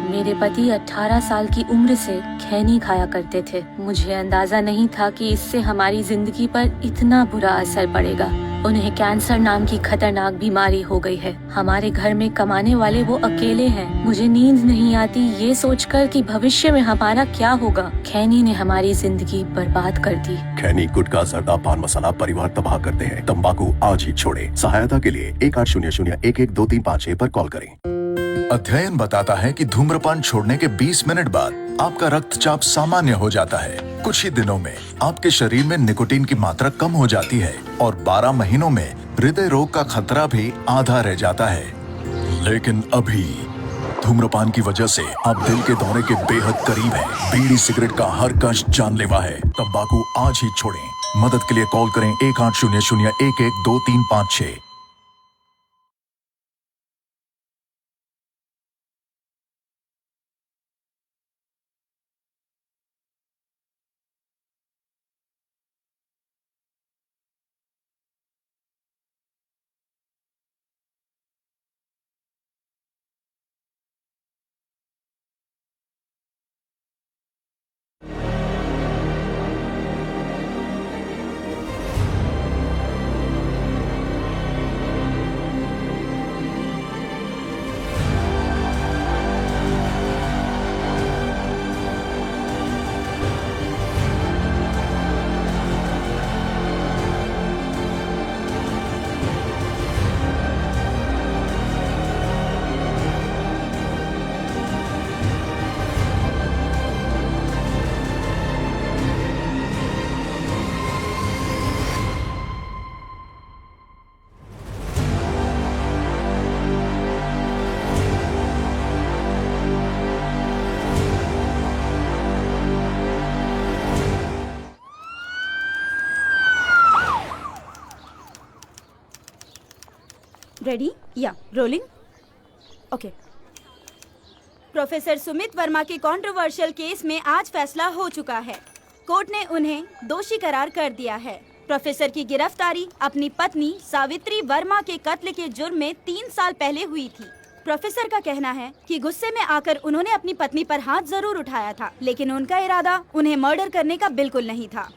मेरे पति 18 साल की उम्र से खैनी खाया करते थे। मुझे अंदाजा नहीं था कि इससे हमारी जिंदगी पर इतना बुरा असर पड़ेगा। उन्हें कैंसर नाम की खतरनाक बीमारी हो गई है। हमारे घर में कमाने वाले वो अकेले हैं। मुझे नींद नहीं आती ये सोचकर कि भविष्य में हमारा क्या होगा। खैनी ने हमारी जिंदगी बर्बाद कर दी। खैनी, गुटखा, जर्दा, पान मसाला परिवार तबाह करते हैं। तंबाकू आज ही छोड़े। सहायता के लिए 1800-112356 पर कॉल करें। अध्ययन बताता है कि धूम्रपान छोड़ने के 20 मिनट बाद आपका रक्तचाप सामान्य हो जाता है। कुछ ही दिनों में आपके शरीर में निकोटीन की मात्रा कम हो जाती है और 12 महीनों में हृदय रोग का खतरा भी आधा रह जाता है। लेकिन अभी धूम्रपान की वजह से आप दिल के दौरे के बेहद करीब हैं। बीड़ी सिगरेट का हर कश जानलेवा है। तंबाकू आज ही छोड़ें। मदद के लिए कॉल करें 1800-112356। रेडी या rolling. Okay. Professor Sumit Verma के कंट्रोवर्शियल केस में आज फैसला हो चुका है। कोर्ट ने उन्हें दोषी करार कर दिया है। प्रोफेसर की गिरफ्तारी अपनी पत्नी सावित्री वर्मा के कत्ल के जुर्म में 3 साल पहले हुई थी। प्रोफेसर का कहना है कि गुस्से में आकर उन्होंने अपनी पत्नी पर हाथ जरूर उठाया था, लेकिन उनका इरादा उन्हें मर्डर करने का बिल्कुल नहीं था।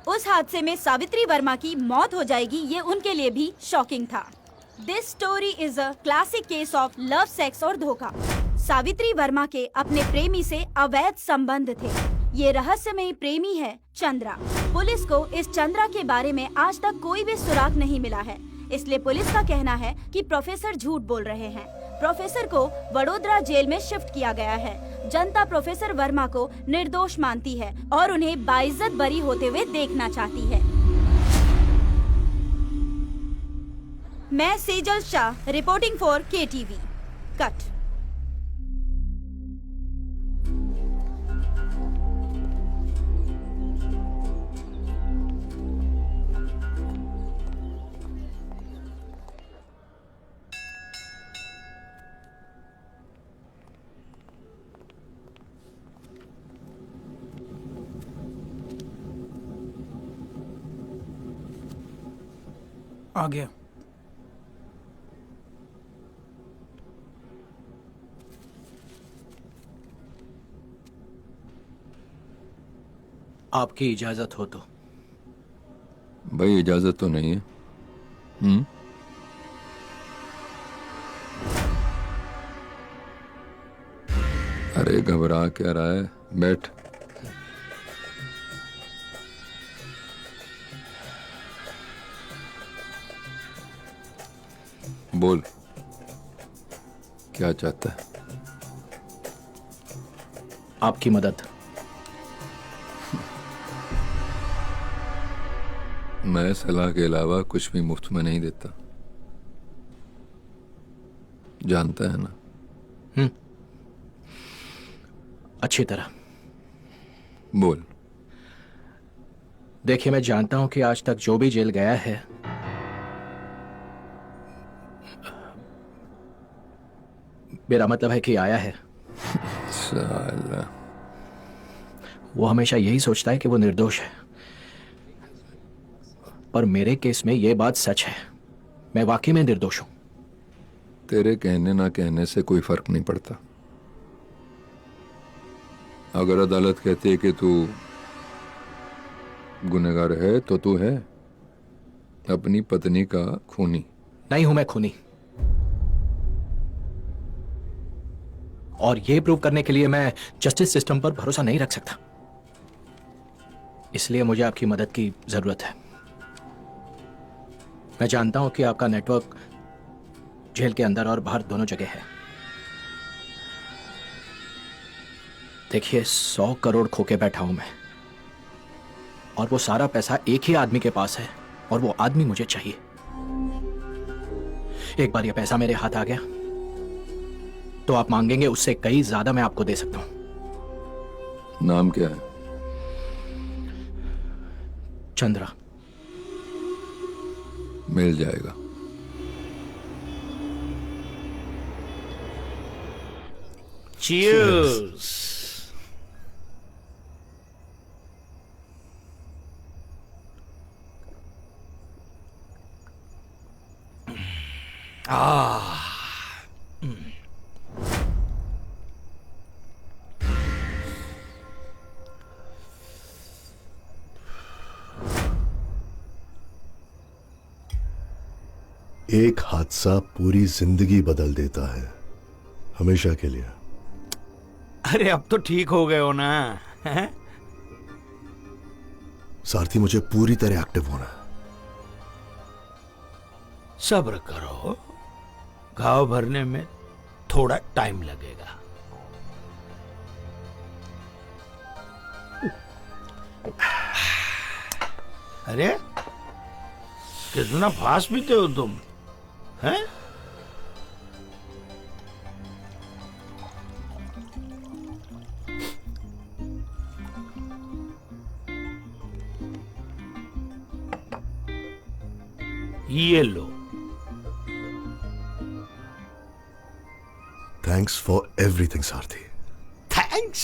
उस हादसे में सावित्री वर्मा की मौत हो जाएगी ये उनके लिए भी शॉकिंग था। This story is a classic case of love, sex और धोखा। सावित्री वर्मा के अपने प्रेमी से अवैध संबंध थे। ये रहस्यमयी प्रेमी है चंद्रा। पुलिस को इस चंद्रा के बारे में आज तक कोई भी सुराग नहीं मिला है, इसलिए पुलिस का कहना है कि प्रोफेसर झूठ बोल रहे हैं। प्रोफेसर को वडोदरा जेल में शिफ्ट किया गया है। जनता प्रोफेसर वर्मा को निर्दोष मानती है और उन्हें बाइज्जत बरी होते हुए देखना चाहती है। मैं Sejal Shah, reporting for KTV। Cut. आ गया। आपकी इजाजत हो तो। भाई इजाजत तो नहीं है। अरे घबरा क्या रहा है, बैठ। बोल क्या चाहता है। आपकी मदद। मैं सलाह के अलावा कुछ भी मुफ्त में नहीं देता, जानता है ना। अच्छी तरह। बोल। देखिए, मैं जानता हूं कि आज तक जो भी जेल गया है मेरा मतलब है कि आया है, साला वो हमेशा यही सोचता है कि वो निर्दोष है। पर मेरे केस में ये बात सच है, मैं वाकई में निर्दोष हूं। तेरे कहने ना कहने से कोई फर्क नहीं पड़ता। अगर अदालत कहती है कि तू गुनहगार है तो तू है अपनी पत्नी का खूनी। नहीं हूं मैं खूनी, और ये प्रूव करने के लिए मैं जस्टिस सिस्टम पर भरोसा नहीं रख सकता। इसलिए मुझे आपकी मदद की जरूरत है। मैं जानता हूं कि आपका नेटवर्क जेल के अंदर और बाहर दोनों जगह है। देखिए, 100 करोड़ खो के बैठा हूं मैं, और वो सारा पैसा एक ही आदमी के पास है, और वो आदमी मुझे चाहिए। एक बार ये पैसा मेरे हाथ आ गया तो आप मांगेंगे उससे कई ज्यादा मैं आपको दे सकता हूं। नाम क्या है? चंद्रा। मिल जाएगा। Cheers. एक हादसा पूरी जिंदगी बदल देता है, हमेशा के लिए। अरे अब तो ठीक हो गए हो ना? हैं? सारथी, मुझे पूरी तरह एक्टिव होना है। सब्र करो, घाव भरने में थोड़ा टाइम लगेगा। अरे कितना फास्ट पीते हो तुम, हैं? ये लो। Thanks for everything Sarathi. Thanks.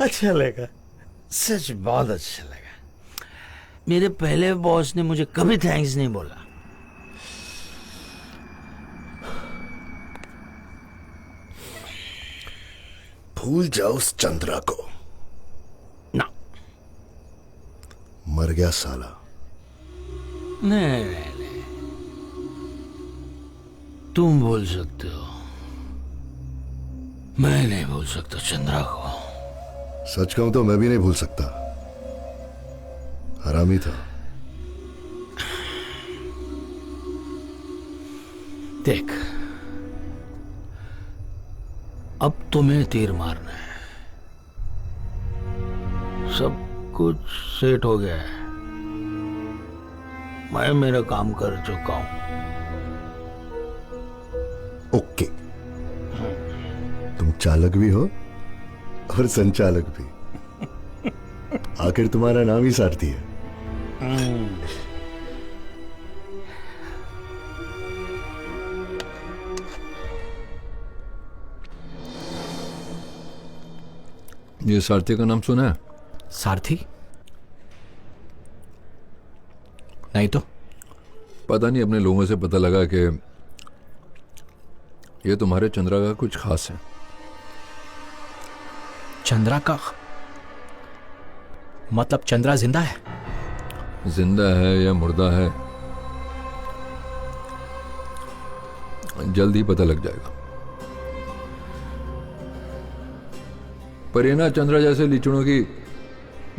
अच्छा लगा, सच बहुत अच्छा लगा। मेरे पहले बॉस ने मुझे कभी थैंक्स नहीं बोला। भूल जाओ उस चंद्रा को। ना, मर गया साला। नहीं, तुम बोल सकते हो, मैं नहीं भूल सकता चंद्रा को। सच कहूं तो मैं भी नहीं भूल सकता। हरामी था। देख, अब तुम्हें तीर मारना है। सब कुछ सेट हो गया है। मैं मेरा काम कर चुका हूं। ओके, तुम चालक भी हो और संचालक भी। आखिर तुम्हारा नाम ही सारथी है। ये सारथी का नाम सुना है? सारथी? नहीं तो। पता नहीं, अपने लोगों से पता लगा कि ये तुम्हारे चंद्रा का कुछ खास है। चंद्रा का मतलब चंद्रा जिंदा है? जिंदा है या मुर्दा है, जल्द ही पता लग जाएगा। पर ये ना, चंद्रा जैसे लीचड़ों की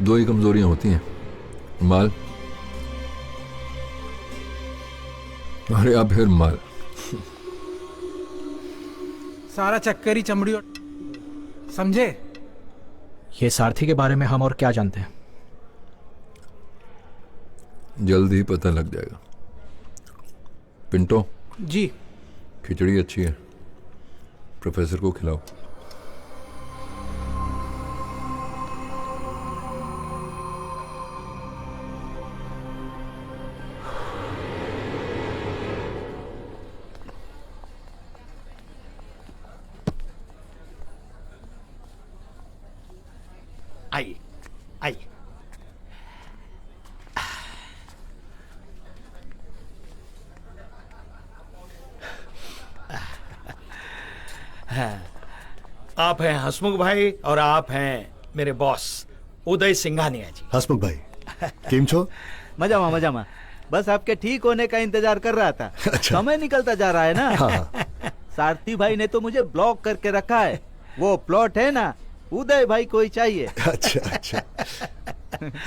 दो ही कमजोरियां होती हैं, माल और या फिर माल। सारा चक्कर ही चमड़ी और समझे। ये सारथी के बारे में हम और क्या जानते हैं? जल्द ही पता लग जाएगा। पिंटो, जी। खिचड़ी अच्छी है, प्रोफेसर को खिलाओ। आइए आइए। आप हैं हसमुख भाई और आप हैं मेरे बॉस उदय सिंघानिया जी। हसमुख भाई केम छो? मजामा बस आपके ठीक होने का इंतजार कर रहा था। अच्छा। समय निकलता जा रहा है ना। हाँ। सारथी भाई ने तो मुझे ब्लॉक करके रखा है। वो प्लॉट है ना, उदय भाई को ही चाहिए। अच्छा अच्छा।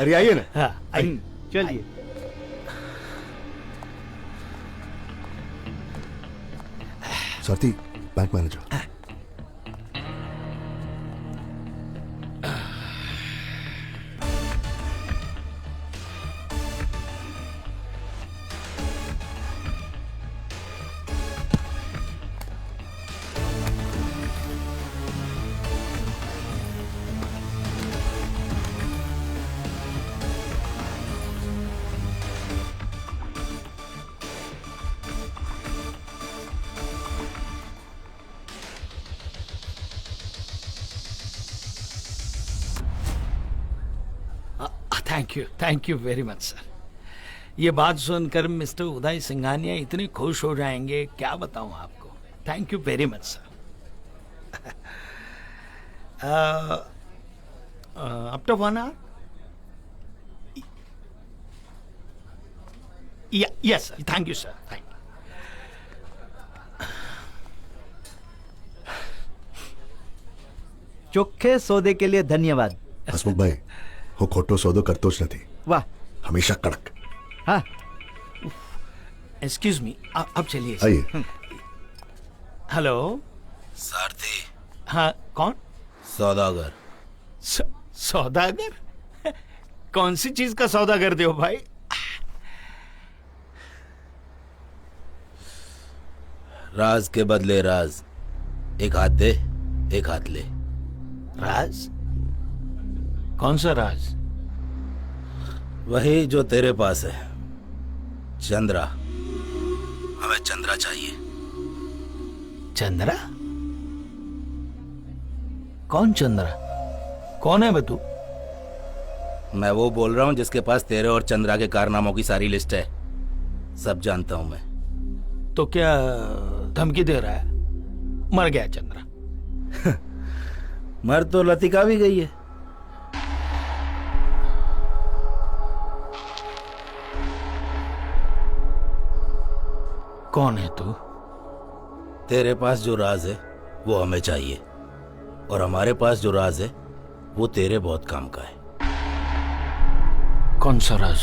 अरे आइए ना। हाँ, आइए। चलिए। सारथी bank manager. Thank you very much sir. ये बात सुनकर मिस्टर उदय सिंघानिया इतने खुश हो जाएंगे, क्या बताऊं आपको। Thank you very much sir. Up to 1 hour? Yes sir, thank you sir, thank you. ચોખ્ખે सौदे के लिए धन्यवाद। हसमुख भाई હું ખોટો સોદો કરતો જ નથી, वाह। હંમેશા કડક। हाँ, एक्सक्यूज मी, अब चलिए। आइए। हेलो। सारथी। हाँ, कौन? सौदागर। सौदागर? कौन सी चीज का सौदा कर दे हो भाई? राज के बदले राज, एक हाथ दे एक हाथ ले। राज? कौन सा राज? वही जो तेरे पास है, चंद्रा। हमें चंद्रा चाहिए। चंद्रा? कौन चंद्रा? कौन है बे तू? मैं वो बोल रहा हूँ जिसके पास तेरे और चंद्रा के कारनामों की सारी लिस्ट है। सब जानता हूं मैं। तो क्या धमकी दे रहा है? मर गया चंद्रा। मर तो लतिका भी गई है। कौन है तू? तेरे पास जो राज है वो हमें चाहिए, और हमारे पास जो राज है वो तेरे बहुत काम का है। कौन सा राज?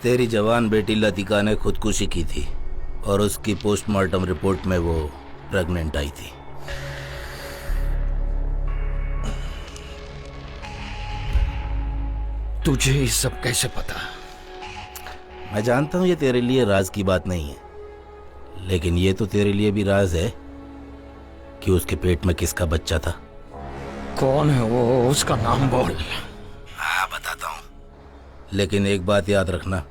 तेरी जवान बेटी लतिका ने खुदकुशी की थी और उसकी पोस्टमार्टम रिपोर्ट में वो प्रेग्नेंट आई थी। तुझे ये सब कैसे पता? मैं जानता हूं ये तेरे लिए राज की बात नहीं है, लेकिन ये तो तेरे लिए भी राज है कि उसके पेट में किसका बच्चा था। कौन है वो? उसका नाम बोल। हाँ बताता हूं, लेकिन एक बात याद रखना,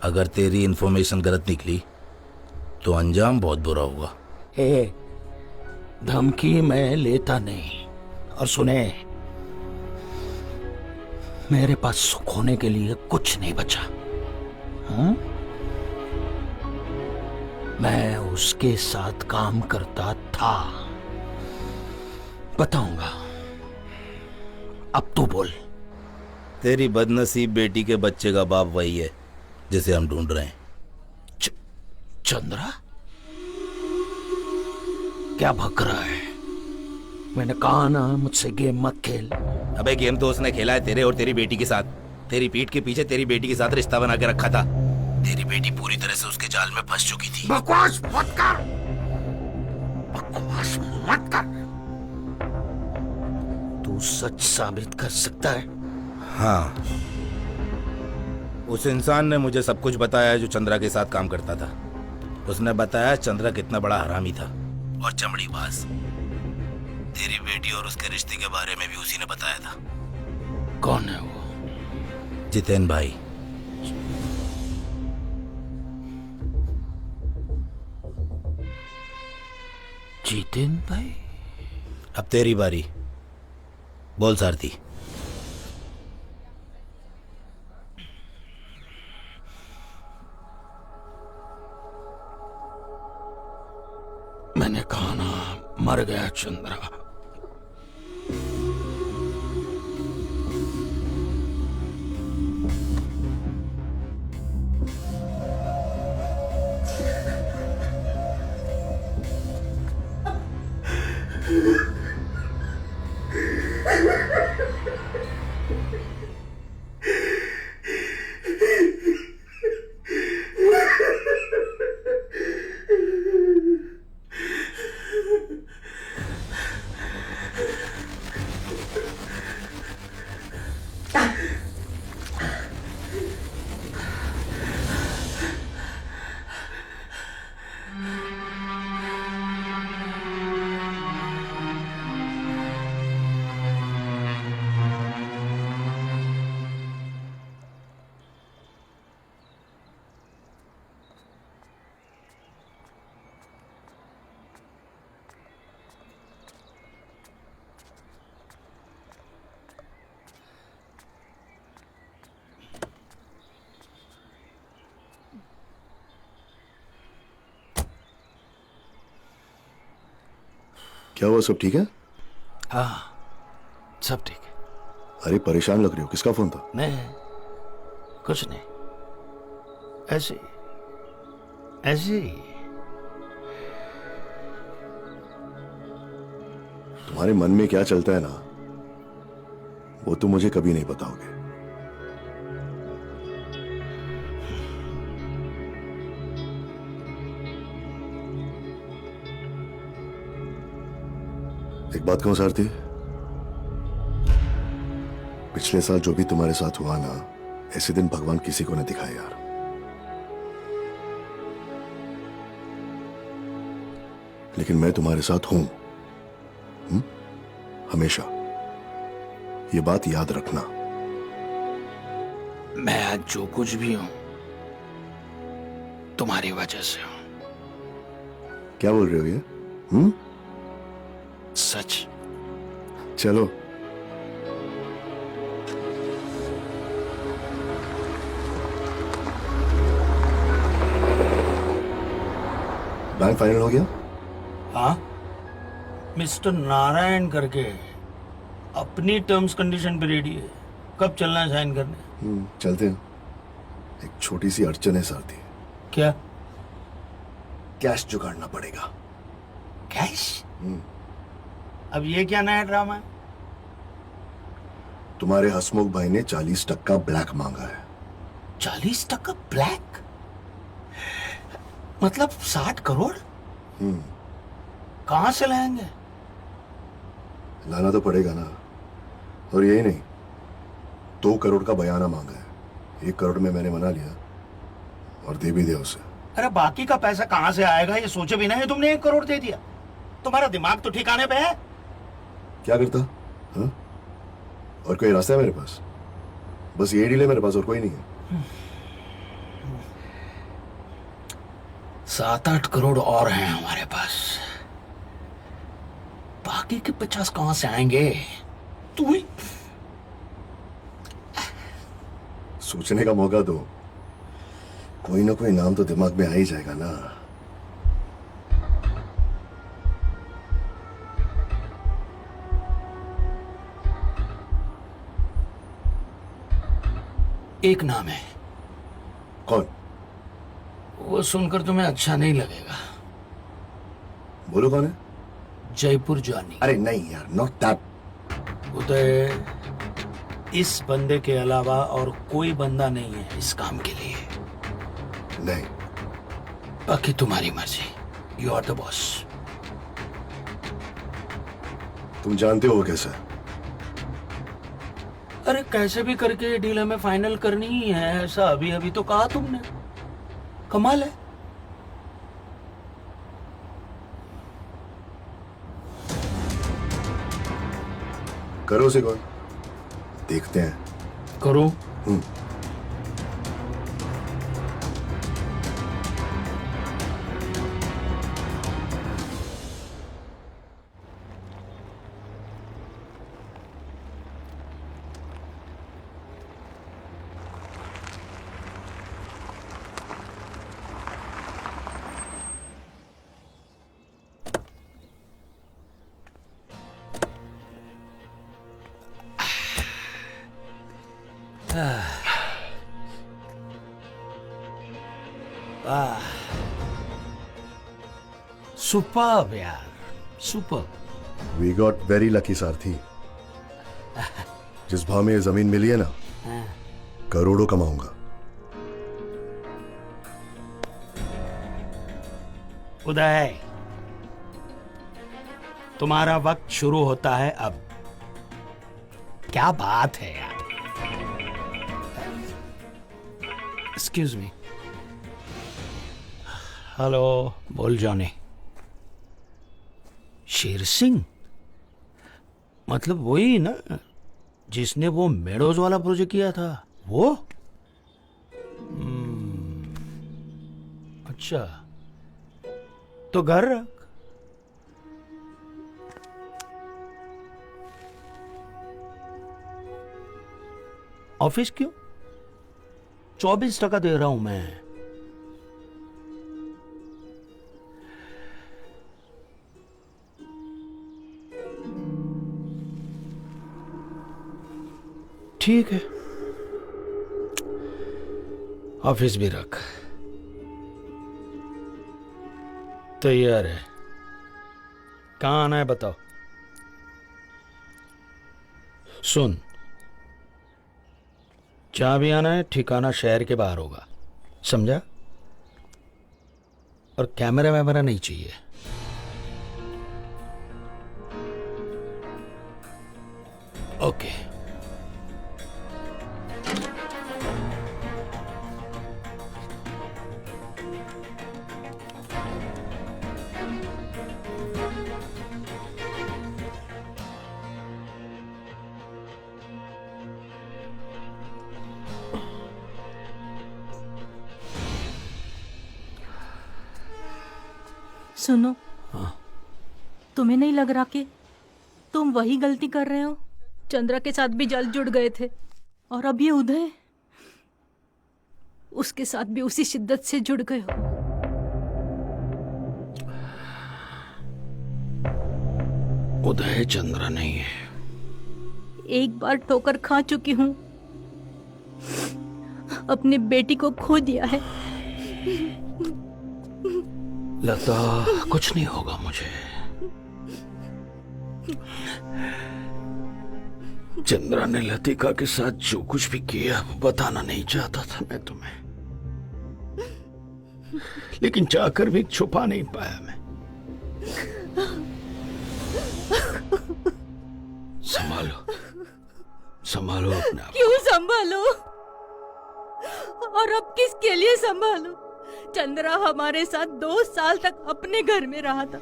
अगर तेरी इंफॉर्मेशन गलत निकली तो अंजाम बहुत बुरा होगा। धमकी मैं लेता नहीं। और सुने, मेरे पास सुख होने के लिए कुछ नहीं बचा। हाँ? मैं उसके साथ काम करता था। बताऊंगा। अब तू बोल। तेरी बदनसीब बेटी के बच्चे का बाप वही है जिसे हम ढूंढ रहे हैं। चंद्रा? क्या भक रहा है? मैंने कहा ना मुझसे गेम मत खेल। अबे गेम तो उसने खेला है तेरे और तेरी बेटी के साथ। तेरी पीठ के पीछे तेरी बेटी के साथ रिश्ता बना के रखा था। तेरी बेटी पूरी तरह से उसके जाल में फंस चुकी थी। बकवास मत कर। बकवास मत कर। तू सच साबित कर सकता है? हाँ, उस इंसान ने मुझे सब कुछ बताया जो चंद्रा के साथ काम करता था। उसने बताया चंद्रा कितना बड़ा हरामी था और चमड़ीबाज। तेरी बेटी और उसके रिश्ते के बारे में भी उसी ने बताया था। कौन है वो? जितेन भाई। जितेन भाई? अब तेरी बारी, बोल सारथी। मैंने कहा ना, मर गया चंद्रा। क्या हुआ, सब ठीक है? हाँ, सब ठीक है। अरे परेशान लग रहे हो, किसका फोन था? नहीं, कुछ नहीं, ऐसे ही, ऐसे ही। तुम्हारे मन में क्या चलता है ना, वो तुम मुझे कभी नहीं बताओगे। एक बात कहूं सारथी, पिछले साल जो भी तुम्हारे साथ हुआ ना, ऐसे दिन भगवान किसी को न दिखाए यार। लेकिन मैं तुम्हारे साथ हूं, हमेशा। ये बात याद रखना। मैं आज जो कुछ भी हूं तुम्हारी वजह से हूं। क्या बोल रहे हो ये? सच। चलो। बैंक फाइनल हो गया? हाँ, मिस्टर नारायण करके अपनी टर्म्स कंडीशन पे रेडी है। कब चलना है साइन करने? चलते हैं। एक छोटी सी अड़चन है सारथी। क्या? कैश जुगाड़ना पड़ेगा। कैश? अब ये क्या नया ड्रामा है? तुम्हारे हसमुख भाई ने 40% ब्लैक मांगा है। 40% ब्लैक? मतलब 60 करोड़? कहां से लाएंगे? लाना तो पड़ेगा ना। और यही नहीं, 2 करोड़ का बयाना मांगा है। 1 करोड़ में मैंने मना लिया और दे भी दिया उसे। अरे बाकी का पैसा कहां से आएगा ये सोचे भी नहीं, तुमने 1 करोड़ दे दिया। तुम्हारा दिमाग तो ठिकाने पे है? क्या करता? हाँ? और कोई रास्ता है मेरे पास? बस ये डील है मेरे पास, और कोई नहीं है। 7-8 करोड़ और हैं हमारे पास। बाकी के 50 कहां से आएंगे? तू ही सोचने का मौका दो, कोई ना कोई नाम तो दिमाग में आ ही जाएगा ना। एक नाम है। कौन? वो सुनकर तुम्हें अच्छा नहीं लगेगा। बोलो कौन है? जयपुर जानी। अरे नहीं यार, नॉट दैट। उदय, इस बंदे के अलावा और कोई बंदा नहीं है इस काम के लिए। नहीं। बाकी तुम्हारी मर्जी। You are the boss. तुम जानते हो कैसे? अरे कैसे भी करके ये डील हमें फाइनल करनी ही है, ऐसा अभी अभी तो कहा तुमने। कमाल है। करो उसे कौन, देखते हैं। करो। सुपर्ब यार, superb. We got very lucky Sarathi. जिस भाव में ये जमीन मिली है ना, करोड़ों कमाऊंगा। उदय, तुम्हारा वक्त शुरू होता है अब। क्या बात है यार। Excuse me. हेलो, बोल जॉनी। शेर सिंह? मतलब वही ना जिसने वो मेडोज वाला प्रोजेक्ट किया था? वो अच्छा, तो घर रख। ऑफिस क्यों? 24% दे रहा हूं मैं। ठीक है, ऑफिस भी रख। तैयार है? कहाँ आना है बताओ। सुन, जहां भी आना है ठिकाना शहर के बाहर होगा, समझा? और कैमरा वैमरा नहीं चाहिए। ओके। सुनो, हाँ। तुम्हें नहीं लग रहा कि तुम वही गलती कर रहे हो? चंद्रा के साथ भी जल्द जुड़ गए थे, और अब ये उदय, उसके साथ भी उसी शिद्दत से जुड़ गए हो। उदय चंद्रा नहीं है। एक बार ठोकर खा चुकी हूँ, अपनी बेटी को खो दिया है। लता, कुछ नहीं होगा मुझे। चंद्रा ने लतिका के साथ जो कुछ भी किया वो बताना नहीं चाहता था मैं तुम्हें, लेकिन चाहकर भी छुपा नहीं पाया मैं। संभालो, संभालो अपने आप। क्यों संभालो? और अब किसके लिए संभालो? चंद्रा हमारे साथ 2 साल तक अपने घर में रहा था,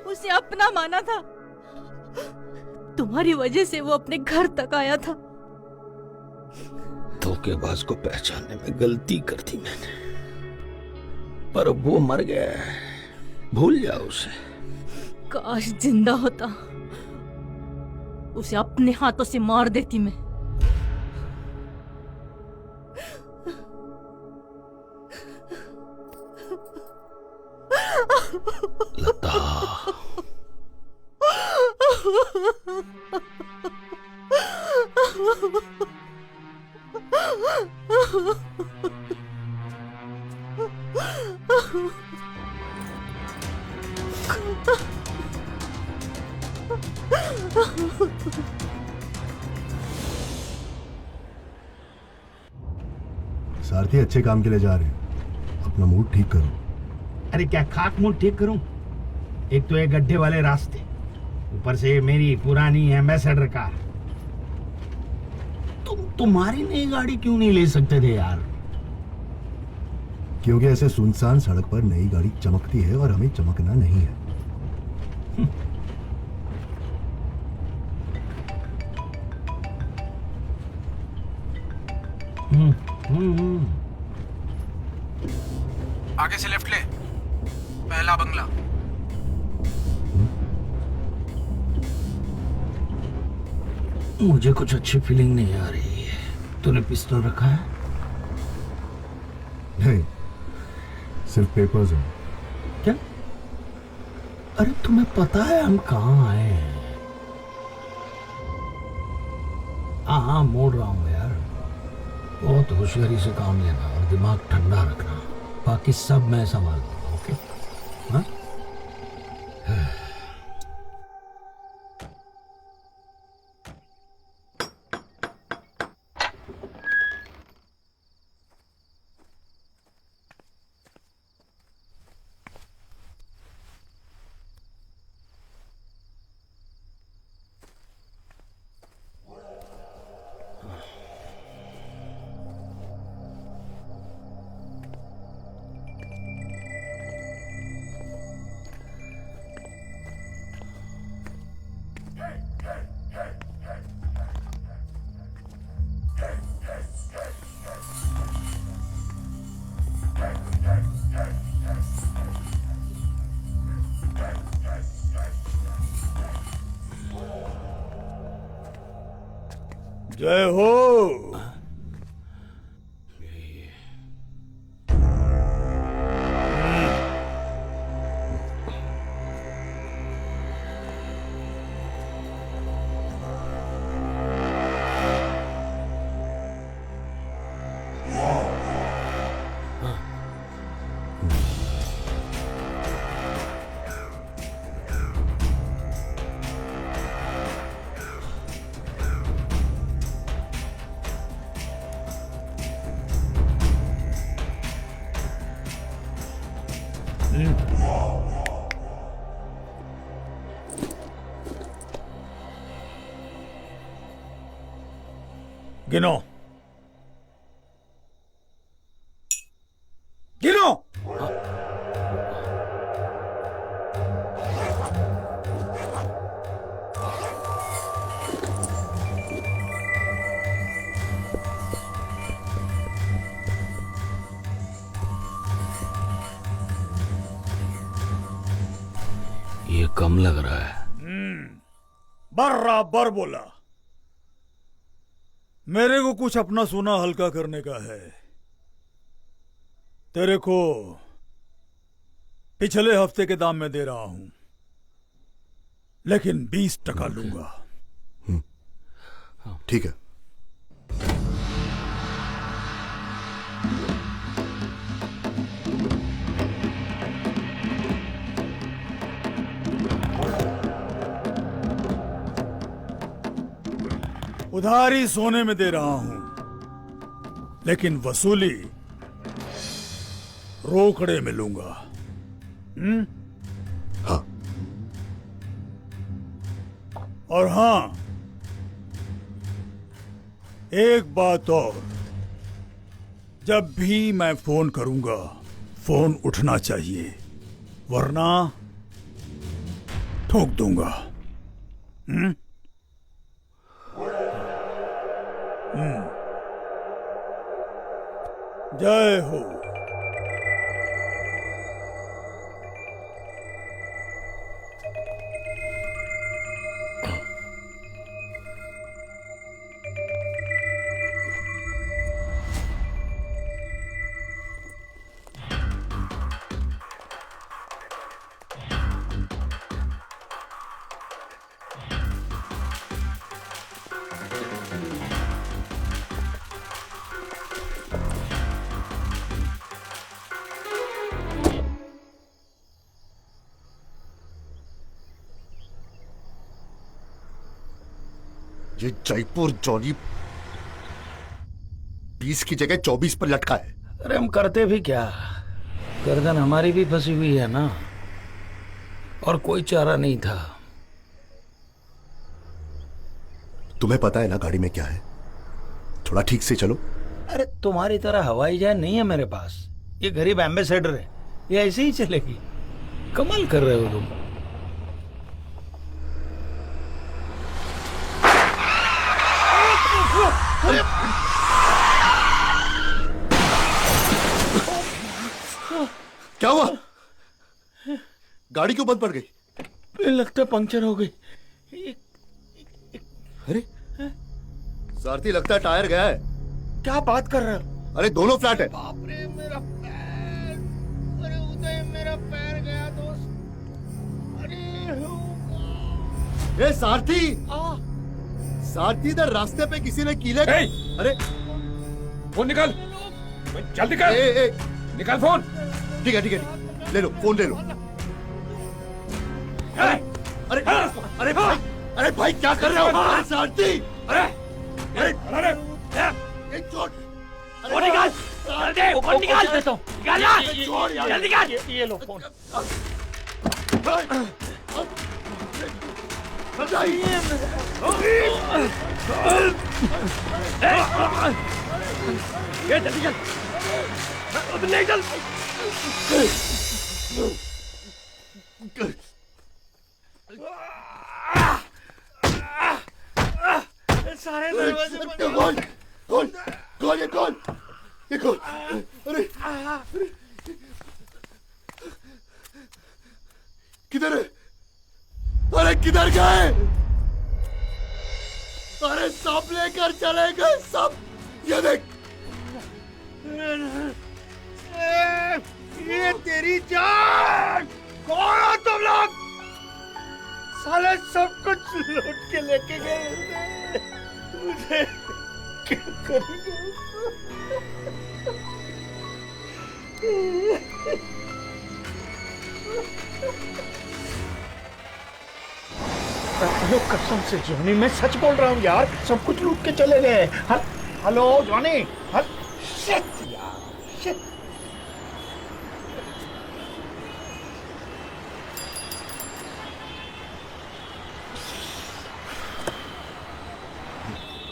उसे अपना माना था। तुम्हारी वजह से वो अपने घर तक आया था। धोखेबाज को पहचानने में गलती कर दी मैंने, पर अब वो मर गया है, भूल जाओ उसे। काश जिंदा होता, उसे अपने हाथों से मार देती मैं। लता, सारथी अच्छे काम के लिए जा रहे हैं, अपना मूड ठीक करो। अरे क्या खाक मूड ठीक करूं? एक तो ये गड्ढे वाले रास्ते, ऊपर से मेरी पुरानी एम्बेसडर कार। तुम्हारी नई गाड़ी क्यों नहीं ले सकते थे यार? क्योंकि ऐसे सुनसान सड़क पर नई गाड़ी चमकती है और हमें चमकना नहीं है। आगे से लेफ्ट ले, पहला बंगला। मुझे कुछ अच्छी फीलिंग नहीं आ रही है। तूने पिस्टल रखा है? नहीं, सिर्फ पेपर्स हैं। क्या? अरे तुम्हें पता है हम कहाँ आए हैं? हाँ, मोड़ रहा हूँ यार। बहुत होशियारी से काम लेना और दिमाग ठंडा रखना, बाकी सब मैं संभाल लूंगा। ओके? हाँ? जय हो। गिनो गिनो। ये कम लग रहा है। बराबर बोला। मेरे को कुछ अपना सोना हल्का करने का है। तेरे को पिछले हफ्ते के दाम में दे रहा हूं, लेकिन 20% लूंगा। ठीक है। उधारी सोने में दे रहा हूं, लेकिन वसूली रोकड़े में लूंगा। हाँ। और हां, एक बात और, जब भी मैं फोन करूंगा फोन उठना चाहिए, वरना ठोक दूंगा। जय हो। ये जयपुर जॉनी 20 की जगह 24 पर लटका है। अरे हम करते भी क्या, गर्दन हमारी भी फंसी हुई है ना, और कोई चारा नहीं था। तुम्हें पता है ना गाड़ी में क्या है? थोड़ा ठीक से चलो। अरे तुम्हारी तरह हवाई जहाज नहीं है मेरे पास, ये गरीब एम्बेसडर है, ये ऐसे ही चलेगी। कमाल कर रहे हो तुम। क्या हुआ? गाड़ी क्यों बंद पड़ गई? लगता पंक्चर हो गई। अरे सारथी, लगता है टायर गया है। क्या बात कर रहे हो? अरे दोनों फ्लैट है। बाप रे मेरा पैर, अरे उदय मेरा पैर गया दोस्त। अरे ए सारथी, सारथी, इधर रास्ते पे किसी ने कीले। अरे फोन निकाल, जल्दी कर। निकाल फोन। ठीक है ठीक है, ले लो फोन, ले लो। अरे अरे भाई, अरे भाई क्या कर रहे हो? अरे सारथी, अरे अरे अरे छोड़, फोन निकाल, फोन निकाल देता हूँ, निकाल यार, जल्दी निकाल। ये लो फोन। ये जल्दी चल, अब नहीं चल। सारे दरवाजे कौन कौन कौन ये कौन ये कौन? अरे किधर है? अरे किधर गए? अरे सब लेकर चले गए सब। ये देख, ये तेरी जान। कौन हो तुम लोग? साले सब कुछ लूट के लेके गए। मुझे क्या करेंगे? कसम से जॉनी, मैं सच बोल रहा हूँ यार, सब कुछ लूट के चले गए। Hello Johnny. शिट यार, शिट।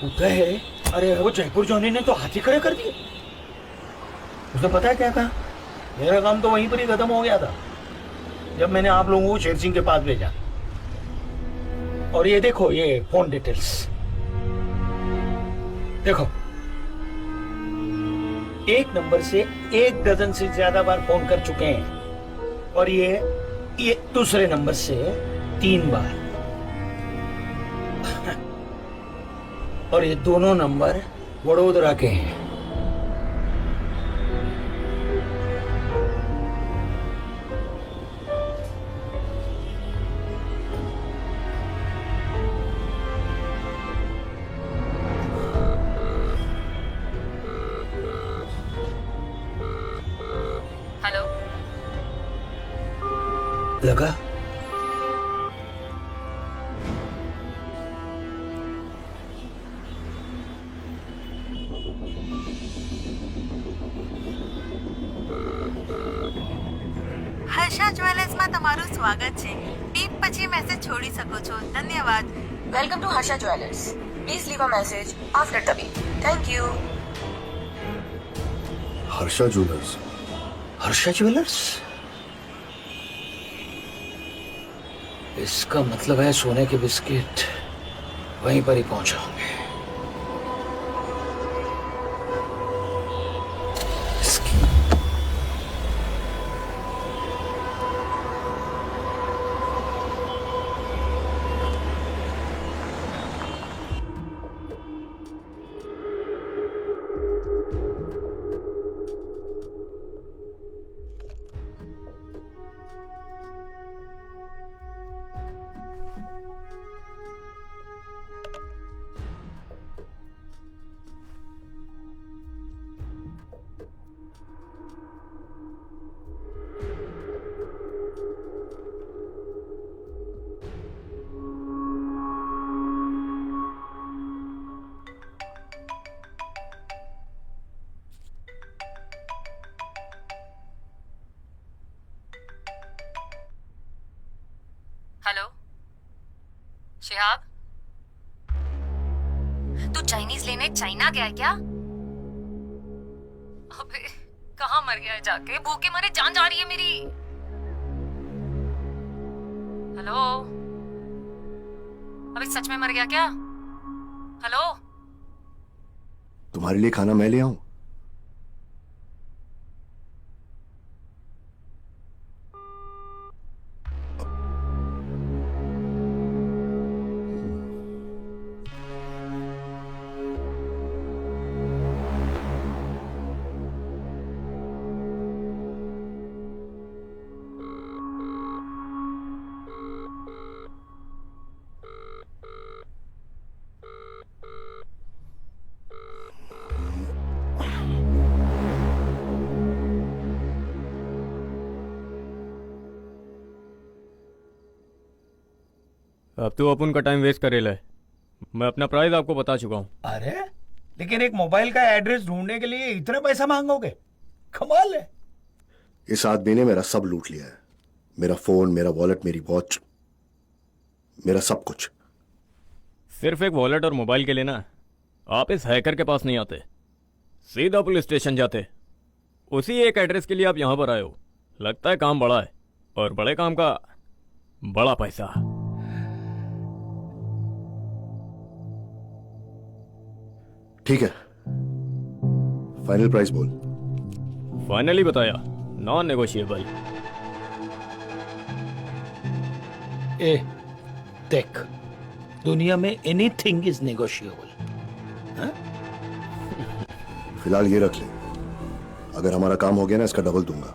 उदय अरे वो जयपुर जॉनी ने तो हाथी खड़े कर दिए। उसने पता है क्या कहा? मेरा काम तो वहीं पर ही खत्म हो गया था जब मैंने आप लोगों को शेर सिंह के पास भेजा। और ये देखो, ये फोन डिटेल्स देखो, एक नंबर से 1 डजन से ज्यादा बार फोन कर चुके हैं और ये दूसरे नंबर से 3 बार। और ये दोनों नंबर वडोदरा के हैं। हेलो। लगा? હર્ષા જ્વેલર્સમાં તમારું સ્વાગત છે. બીપ પછી મેસેજ છોડી શકો છો. ધન્યવાદ. Welcome to Harsha jewellers. Please leave a message after the beep. Thank you. Harsha jewellers? Harsha jewellers? इसका मतलब है सोने के बिस्किट वहीं पर ही पहुंचे होंगे। हेलो शिहाब, तू चाइनीज लेने चाइना गया है क्या? अबे कहाँ मर गया है जाके? भूखे मारे जान जा रही है मेरी. हेलो, अबे सच में मर गया क्या? हेलो, तुम्हारे लिए खाना मैं ले आऊं? अब तो अपन का टाइम वेस्ट करेला है. मैं अपना प्राइस आपको बता चुका हूँ. अरे लेकिन एक मोबाइल का एड्रेस ढूंढने के लिए इतना पैसा मांगोगे? कमाल है. इस आदमी ने मेरा सब लूट लिया है. मेरा फोन, मेरा वॉलेट, मेरी वॉच, मेरा सब कुछ. सिर्फ एक वॉलेट और मोबाइल के लिए ना आप इस हैकर के पास नहीं आते, सीधा पुलिस स्टेशन जाते. उसी एक एड्रेस के लिए आप यहाँ पर आए हो. लगता है काम बड़ा है और बड़े काम का बड़ा पैसा. ठीक है, फाइनल प्राइस बोल. फाइनली बताया, नॉन नेगोशिएबल. ए देख, दुनिया में एनीथिंग इज नेगोशिएबल. फिलहाल ये रख ले. अगर हमारा काम हो गया ना, इसका डबल दूंगा.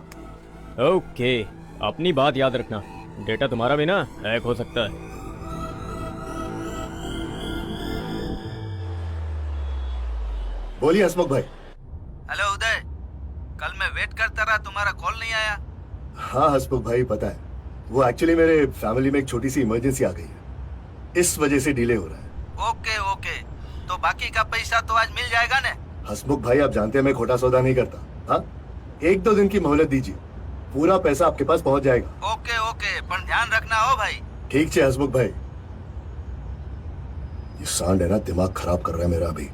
ओके, अपनी बात याद रखना. डेटा तुम्हारा भी ना हैक हो सकता है. बोलिए हसमुख भाई. हेलो उदय, कल मैं वेट करता रहा, तुम्हारा कॉल नहीं आया. हाँ हसमुख भाई, पता है, वो एक्चुअली मेरे फैमिली में एक छोटी सी इमरजेंसी आ गई है, इस वजह से डिले हो रहा है. ओके ओके, तो बाकी का पैसा तो आज मिल जाएगा ना? हसमुख भाई, आप जानते हैं मैं खोटा सौदा नहीं करता. हाँ, 1-2 दिन की मोहलत दीजिए, पूरा पैसा आपके पास पहुंच जाएगा. ओके ओके, पर ध्यान रखना हो भाई. ठीक है हसमुख भाई. ये सांड है ना, दिमाग खराब कर रहा है मेरा अभी.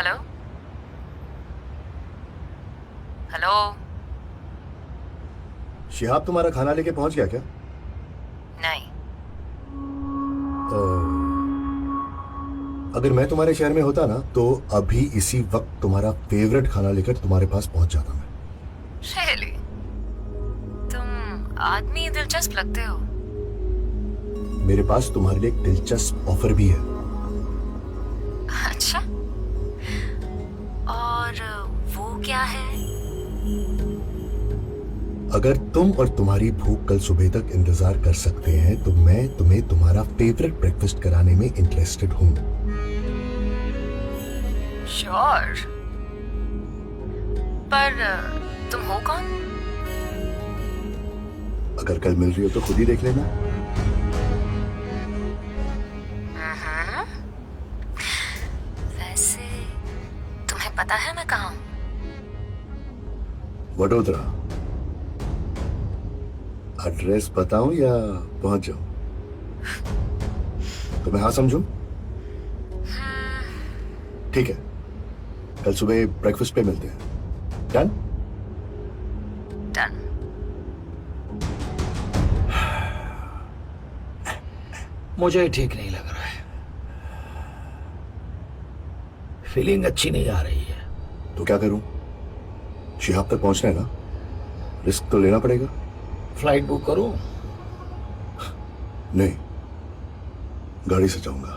Hello hello. शिहाब तुम्हारा खाना लेके पहुंच गया क्या? नहीं। अगर मैं तुम्हारे शहर में होता ना तो अभी इसी वक्त तुम्हारा फेवरेट खाना लेकर तुम्हारे पास पहुंच जाता मैं। Really? तुम आदमी दिलचस्प लगते हो। मेरे पास तुम्हारे लिए एक दिलचस्प ऑफर भी है। अच्छा, और वो क्या है? अगर तुम और तुम्हारी भूख कल सुबह तक इंतजार कर सकते हैं तो मैं तुम्हें तुम्हारा फेवरेट ब्रेकफास्ट कराने में इंटरेस्टेड हूं। श्योर, पर तुम हो कौन? अगर कल मिल रही हो तो खुद ही देख लेना। वैसे तुम्हें पता है मैं कहाँ हूँ? वडोदरा। एड्रेस बताऊं या पहुंच जाऊं? तो मैं हाँ समझूं? ठीक है, कल सुबह ब्रेकफास्ट पे मिलते हैं। डन? डन। मुझे ठीक नहीं लग रहा है, फीलिंग अच्छी नहीं आ रही है। तो क्या करूं? शिहाब तक पहुंचना है ना, रिस्क तो लेना पड़ेगा। फ्लाइट बुक करूं? नहीं, गाड़ी से जाऊंगा।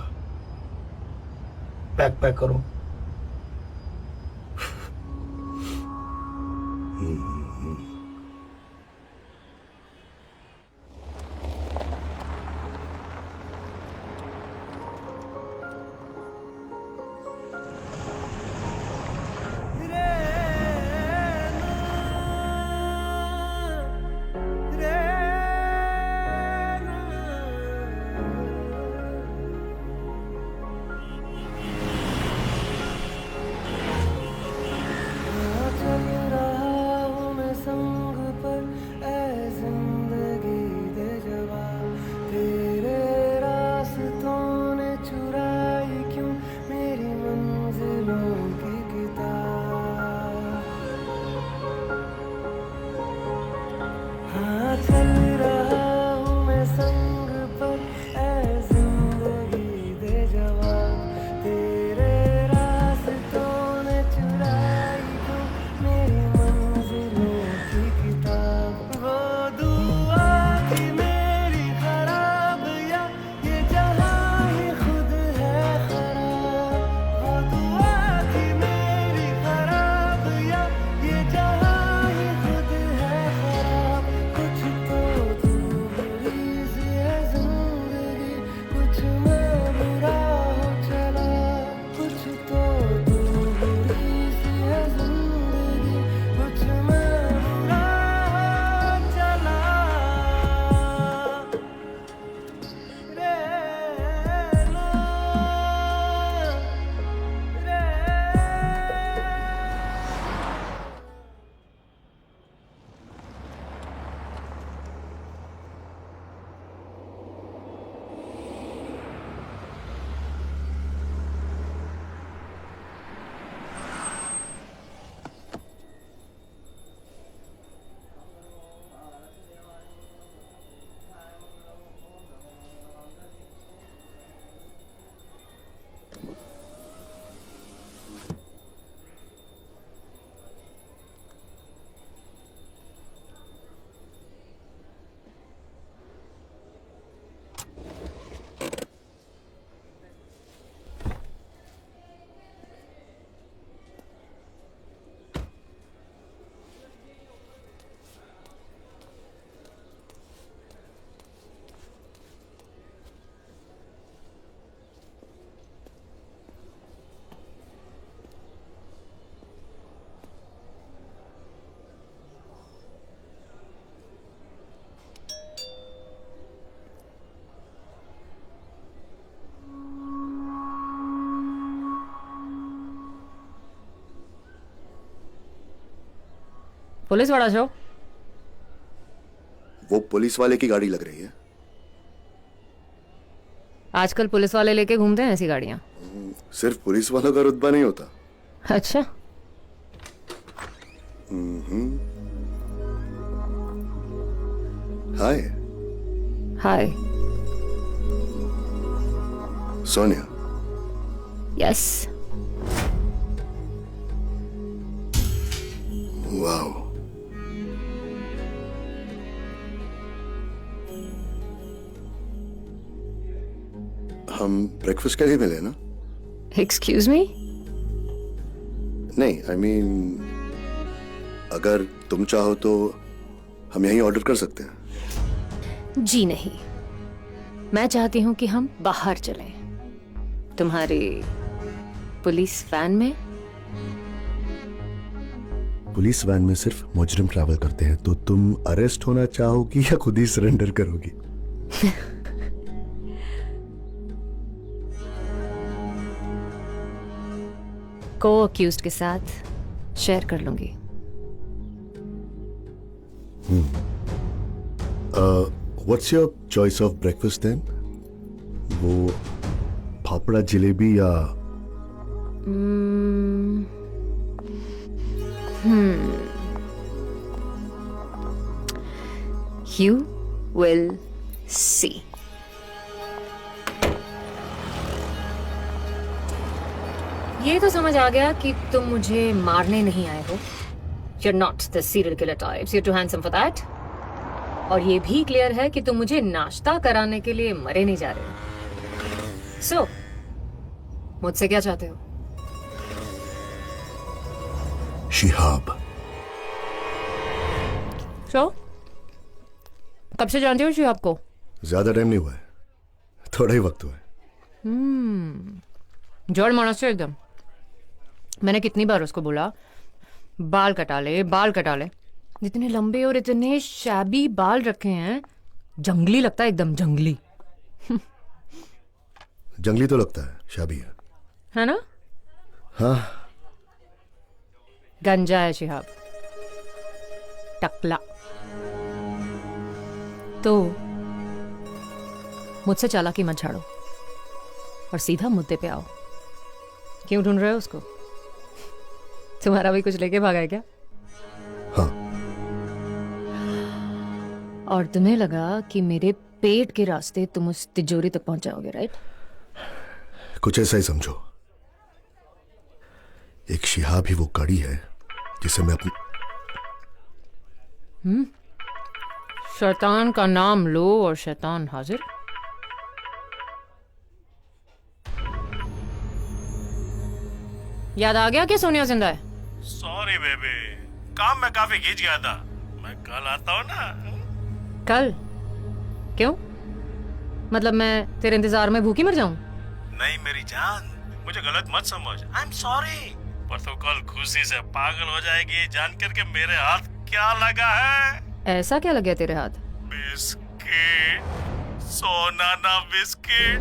पैक करूं? पुलिस वाला छो? वो पुलिस वाले की गाड़ी लग रही है। आजकल पुलिस वाले लेके घूमते हैं ऐसी गाड़ियां। सिर्फ पुलिस वालों का रुतबा नहीं होता, अच्छा, हाय हाय। सोनिया। यस। वाओ, हम ब्रेकफास्ट के लिए मिले ना? Excuse me? नहीं, आई मीन अगर तुम चाहो तो हम यहीं ऑर्डर कर सकते हैं। जी नहीं, मैं चाहती हूँ कि हम बाहर चलें, तुम्हारी पुलिस वैन में। पुलिस वैन में सिर्फ मुजरिम ट्रैवल करते हैं, तो तुम अरेस्ट होना चाहोगी या खुद ही सरेंडर करोगी? को अक्यूज्ड के साथ शेयर कर लूंगी। What's your choice of breakfast then? वो फाफड़ा जलेबी या You will see. ये तो समझ आ गया कि तुम मुझे मारने नहीं आए हो। You're not the serial killer types. You're too handsome for that. और ये भी क्लियर है कि तुम मुझे नाश्ता कराने के लिए मरे नहीं जा रहे हो। So, मुझसे क्या चाहते हो? शिहाब। So, कब से जानते हो शिहाब को? ज्यादा टाइम नहीं हुआ है, थोड़ा ही वक्त हुआ है। जड़ मानस से एकदम। मैंने कितनी बार उसको बोला बाल कटा ले, बाल कटा ले। इतने लंबे और इतने शैबी बाल रखे हैं, जंगली लगता है, एकदम जंगली। जंगली तो लगता है, शाबी है ना? हाँ। गंजा है शिहाब, टकला। तो मुझसे चालाकी मत झाड़ो और सीधा मुद्दे पे आओ। क्यों ढूंढ रहे हो उसको? तुम्हारा भी कुछ लेके भागा है क्या? हाँ। और तुम्हें लगा कि मेरे पेट के रास्ते तुम उस तिजोरी तक पहुंच जाओगे, राइट? कुछ ऐसा ही समझो। एक शिहाब ही वो कड़ी है जिसे मैं अपनी शैतान का नाम लो और शैतान हाजिर। याद आ गया कि सोनिया जिंदा है? सॉरी बेबी, काम में काफी खींच गया था। मैं कल आता हूँ ना। कल? क्यों? मतलब मैं तेरे इंतजार में भूखी मर जाऊं? नहीं मेरी जान, मुझे गलत मत समझ। I am sorry. पर तो कल खुशी से पागल हो जाएगी जानकर के मेरे हाथ क्या लगा है। ऐसा क्या लग गया तेरे हाथ? बिस्किट, सोना ना बिस्किट।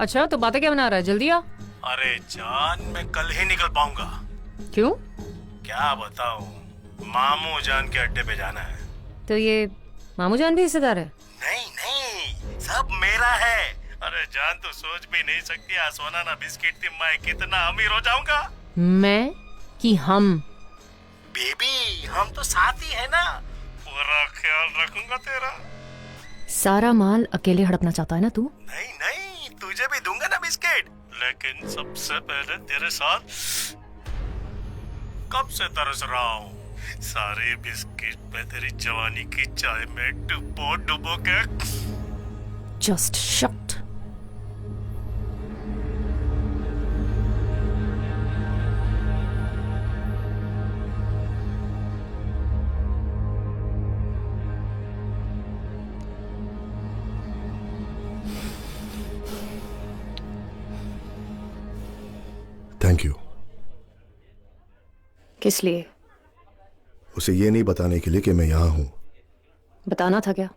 अच्छा, तो बातें क्या बना रहा है? जल्दी आ। अरे जान, मैं कल ही निकल पाऊंगा। क्यों? क्या बताऊं, मामू जान के अड्डे पे जाना है। तो ये मामू जान भी हिस्सेदार है? नहीं नहीं, सब मेरा है। अरे जान, तो सोच भी नहीं सकती, सोना ना बिस्किट थी मैं कितना अमीर हो जाऊंगा। मैं कि हम? बेबी, हम तो साथ ही है ना। पूरा ख्याल रखूंगा तेरा। सारा माल अकेले हड़पना चाहता है ना तू? नहीं नहीं, तुझे भी दूंगा ना बिस्किट, लेकिन सबसे पहले तेरे साथ। कब से तरस रहा हूँ सारे बिस्किट पे तेरी जवानी की चाय में डुबो डुबो के। Just shut. Thank you. किस लिए? उसे ये नहीं बताने के लिए कि मैं यहां हूं। बताना था क्या?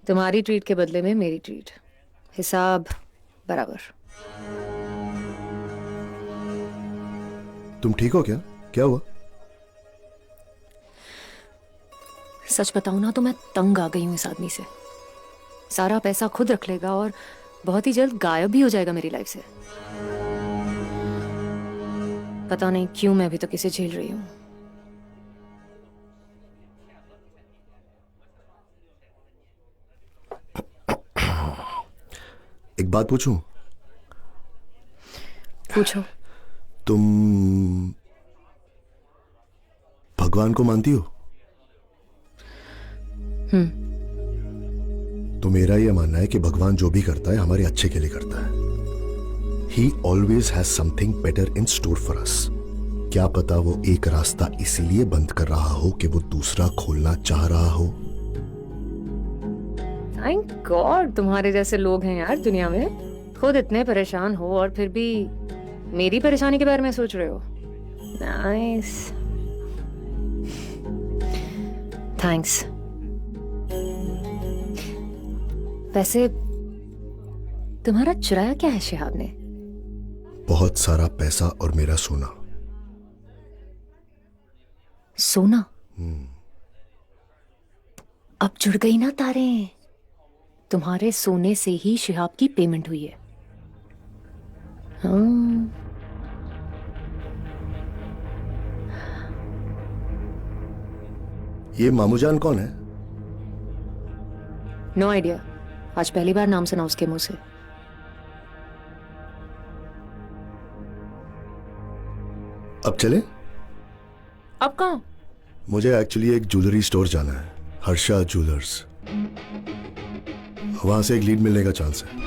तुम्हारी ट्रीट के बदले में मेरी ट्रीट, हिसाब बराबर। तुम ठीक हो क्या? क्या हुआ? सच बताऊं ना तो मैं तंग आ गई हूं इस आदमी से। सारा पैसा खुद रख लेगा और बहुत ही जल्द गायब भी हो जाएगा मेरी लाइफ से। पता नहीं क्यों मैं अभी तो किसे झेल रही हूँ। एक बात पूछूं? पूछो। तुम भगवान को मानती हो? तो मेरा यह मानना है कि भगवान जो भी करता है हमारे अच्छे के लिए करता है। He always has something better in store for us. क्या पता वो एक रास्ता इसीलिए बंद कर रहा हो कि वो दूसरा खोलना चाह रहा हो। थैंक गॉड तुम्हारे जैसे लोग हैं यार दुनिया में। खुद इतने परेशान हो और फिर भी मेरी परेशानी के बारे में सोच रहे हो। Nice, thanks. वैसे तुम्हारा चुराया क्या है शिहाब ने? बहुत सारा पैसा और मेरा सोना। सोना? अब जुड़ गई ना तारें। तुम्हारे सोने से ही शिहाब की पेमेंट हुई है। हाँ। ये मामूजान कौन है? नो आइडिया, आज पहली बार नाम सुना उसके मुंह से। अब चले? अब कहाँ? मुझे एक्चुअली एक ज्वेलरी स्टोर जाना है, हर्षा ज्वेलर्स। वहां से एक लीड मिलने का चांस है।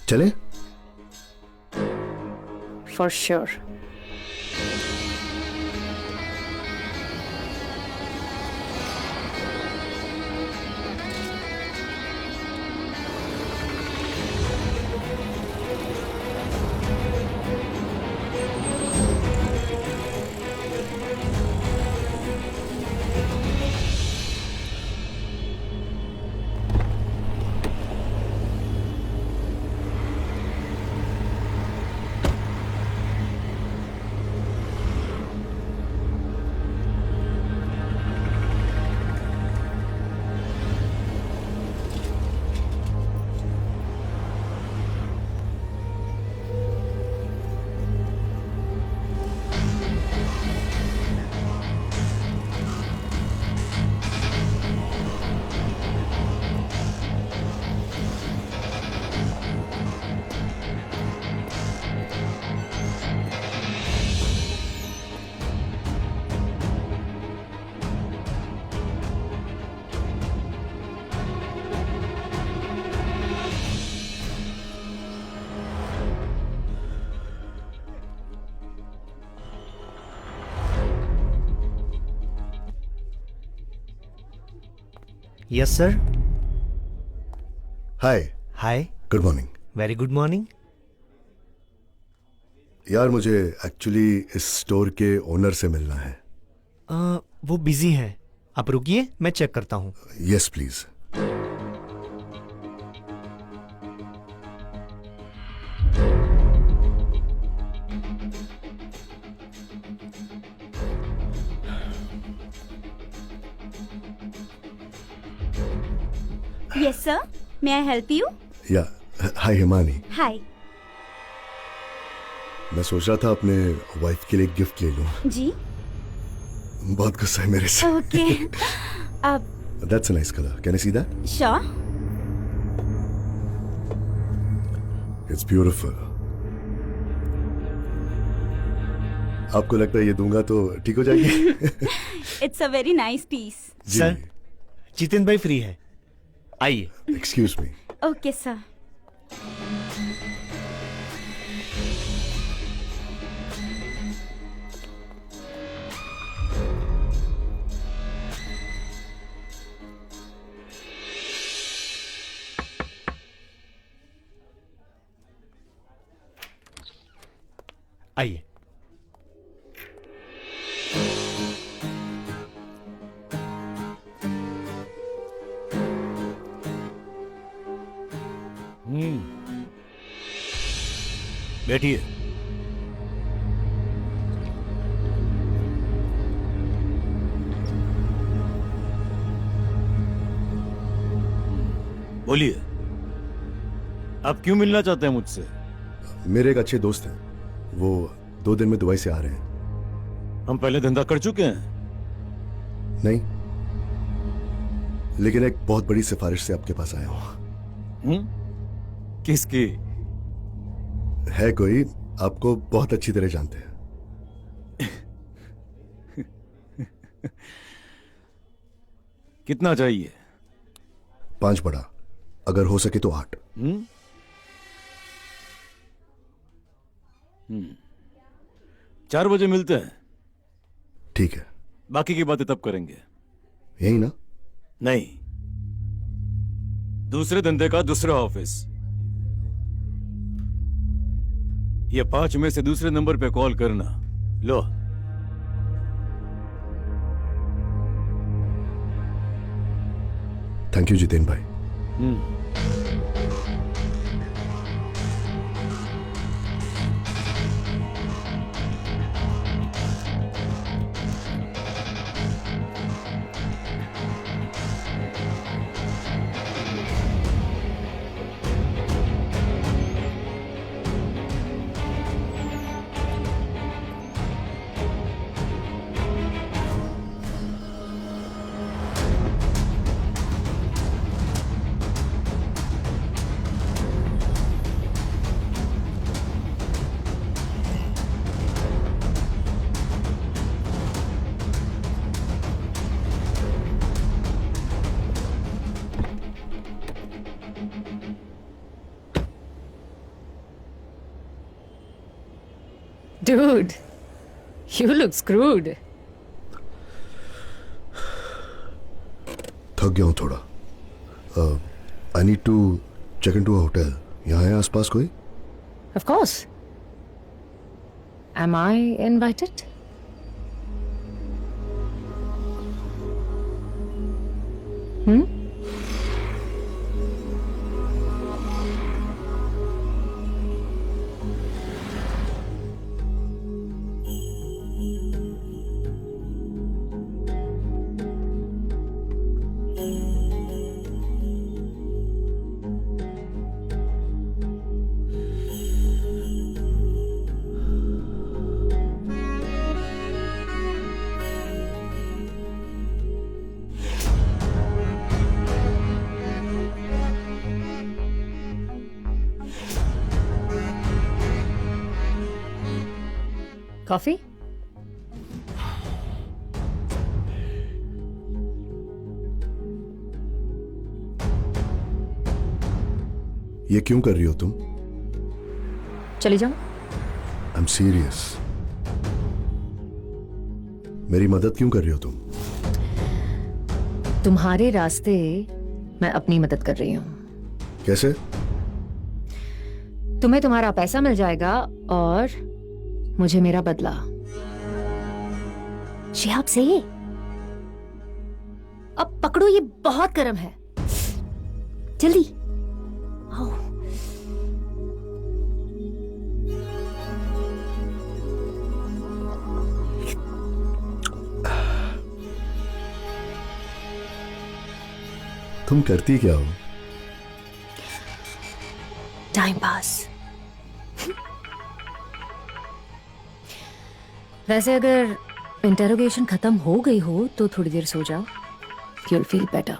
चले? For sure. Yes sir. Hi. Hi. Good morning. Very good morning. यार मुझे एक्चुअली इस स्टोर के ओनर से मिलना है। वो बिजी हैं, आप रुकिए मैं चेक करता हूँ। Yes please. Yes sir, may I help you? या हाय हिमानी। हाय। मैं सोच रहा था अपने वाइफ के लिए गिफ्ट ले लूं। जी। बहुत गुस्सा है मेरे से। ओके। अब that's a nice colour, can I see that? Sure. It's beautiful. आपको लगता है ये दूंगा तो ठीक हो जाएगी? It's a very nice piece. Sir, Jitendra भाई फ्री है, आइए। Excuse me. Okay sir. आइए। बैठिए। बोलिए, आप क्यों मिलना चाहते हैं मुझसे? मेरे एक अच्छे दोस्त हैं, वो 2 दिन में दुबई से आ रहे हैं। हम पहले धंधा कर चुके हैं। नहीं, लेकिन एक बहुत बड़ी सिफारिश से आपके पास आया हूं। किसकी? है कोई, आपको बहुत अच्छी तरह जानते हैं। कितना चाहिए? 5 बड़ा, अगर हो सके तो 8। 4 बजे मिलते हैं। ठीक है। बाकी की बातें तब करेंगे। यही ना? नहीं, दूसरे धंधे का दूसरा ऑफिस। ये 5 में से दूसरे नंबर पे कॉल करना। लो। थैंक यू जितेन भाई। Dude, you look screwed. थक गया हूं थोड़ा। I need to check in to a hotel. यहाँ है आसपास कोई? Of course. Am I invited? Coffee? ये क्यों कर रही हो तुम? चली जाओ। I am serious. मेरी मदद क्यों कर रही हो तुम? तुम्हारे रास्ते मैं अपनी मदद कर रही हूँ। कैसे? तुम्हें तुम्हारा पैसा मिल जाएगा और मुझे मेरा बदला। शिहाब से अब पकड़ो, ये बहुत गर्म है। जल्दी आओ। तुम करती क्या हो? Time pass. वैसे अगर इंटेरोगेशन खत्म हो गई हो तो थोड़ी देर सो जाओ। You'll feel better.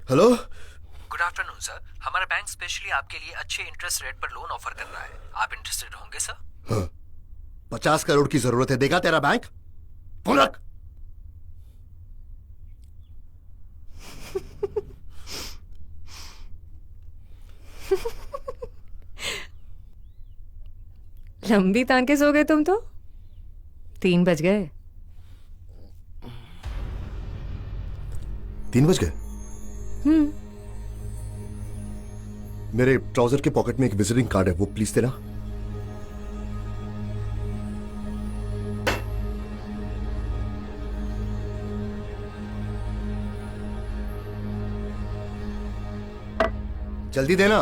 Hello. Good afternoon sir, हमारा बैंक स्पेशली आपके लिए अच्छे इंटरेस्ट रेट पर लोन ऑफर कर रहा है। आप इंटरेस्टेड होंगे सर? हाँ, 50 करोड़ की जरूरत है, देगा तेरा बैंक? फोन रख। लंबी तान के सो गए तुम तो। 3 बज गए। 3 बज गए? मेरे ट्राउजर के पॉकेट में एक विजिटिंग कार्ड है, वो प्लीज देना। जल्दी देना।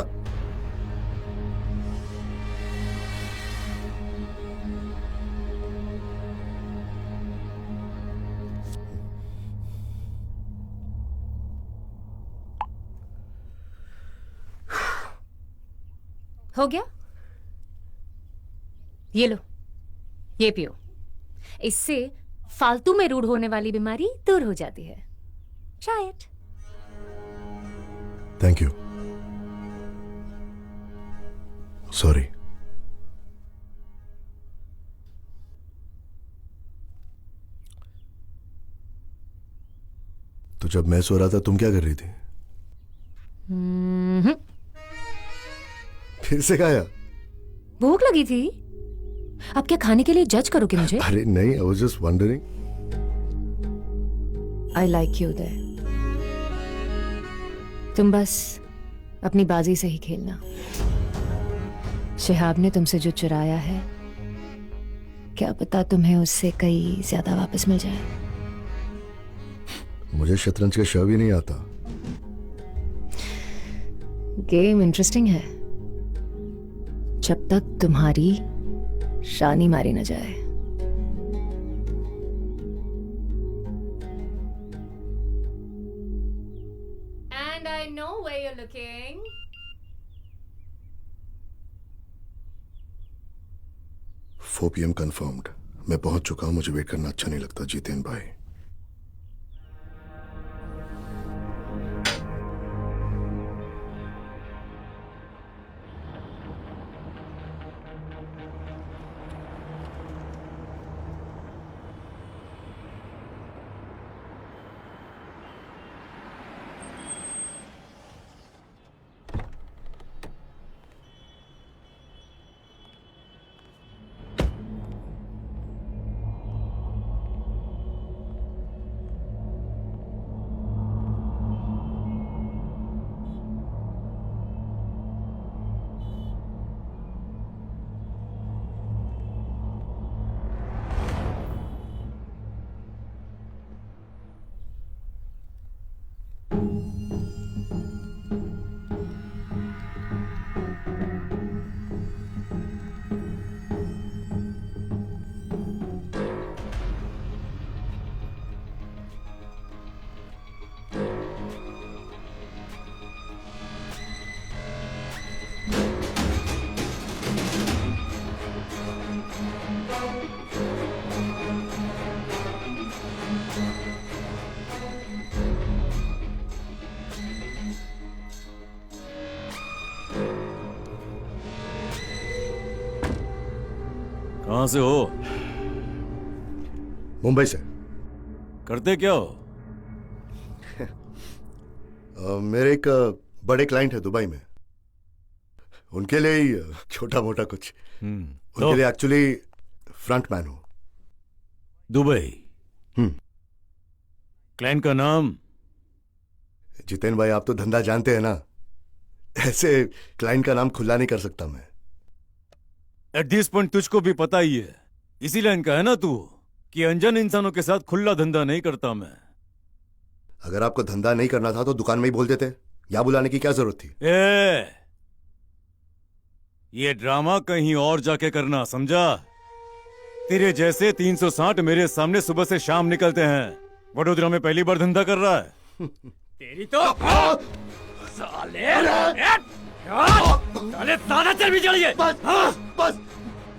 हो गया? ये लो, ये पियो। इससे फालतू में रूढ़ होने वाली बीमारी दूर हो जाती है। Try it. Thank you. Sorry. तो जब मैं सो रहा था तुम क्या कर रही थी? फिर से खाया? भूख लगी थी। अब क्या खाने के लिए जज करोगे मुझे? अरे नहीं, I was just wondering. I like you Uday. तुम बस अपनी बाजी से ही खेलना। शिहाब ने तुमसे जो चुराया है, क्या पता तुम्हें उससे कई ज्यादा वापस मिल जाए। मुझे शतरंज का शव ही नहीं आता। गेम इंटरेस्टिंग है जब तक तुम्हारी रानी मारी न जाए। And I know where you're looking. Four PM confirmed. मैं पहुंच चुका हूं। मुझे वेट करना अच्छा नहीं लगता जितेन भाई। कहां से हो? मुंबई से। करते क्या हो? मेरे एक बड़े क्लाइंट है दुबई में। उनके लिए ही छोटा मोटा कुछ। उनके लिए एक्चुअली फ्रंट मैन हूं। दुबई। क्लाइंट का नाम? जितेन भाई, आप तो धंधा जानते हैं ना। ऐसे क्लाइंट का नाम खुला नहीं कर सकता मैं। एट दिस पॉइंट तुझको भी पता ही है, इसी लाइन का है ना तू, कि अनजान इंसानों के साथ खुला धंधा नहीं करता मैं। अगर आपको धंधा नहीं करना था तो दुकान में ही बोल देते। यहाँ बुलाने की क्या जरूरत थी? ये ड्रामा कहीं और जाके करना, समझा? तेरे जैसे 360 मेरे सामने सुबह से शाम निकलते हैं। वडोदरा में पहली बार धंधा कर रहा है। तेरी तो साले ज्यादा चर्बी चढ़ी है। बस।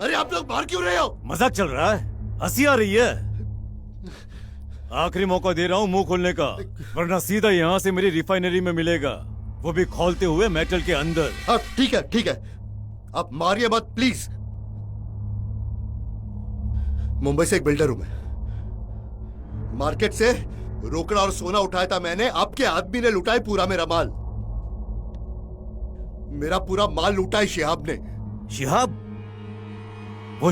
अरे आप लोग बाहर क्यों रहे हो? मजाक चल रहा है? हंसी आ रही है? आखिरी मौका दे रहा हूँ मुंह खोलने का, वरना सीधा यहाँ से मेरी रिफाइनरी में मिलेगा, वो भी खोलते हुए मेटल के अंदर। ठीक है ठीक है, आप मारिए मत प्लीज। मुंबई से एक बिल्डर हूं मैं। मार्केट से रोकड़ा और सोना उठाया था मैंने। आपके आदमी ने लुटाए पूरा मेरा माल। मेरा पूरा माल लूटा है शिहाब ने। शिहाब? वो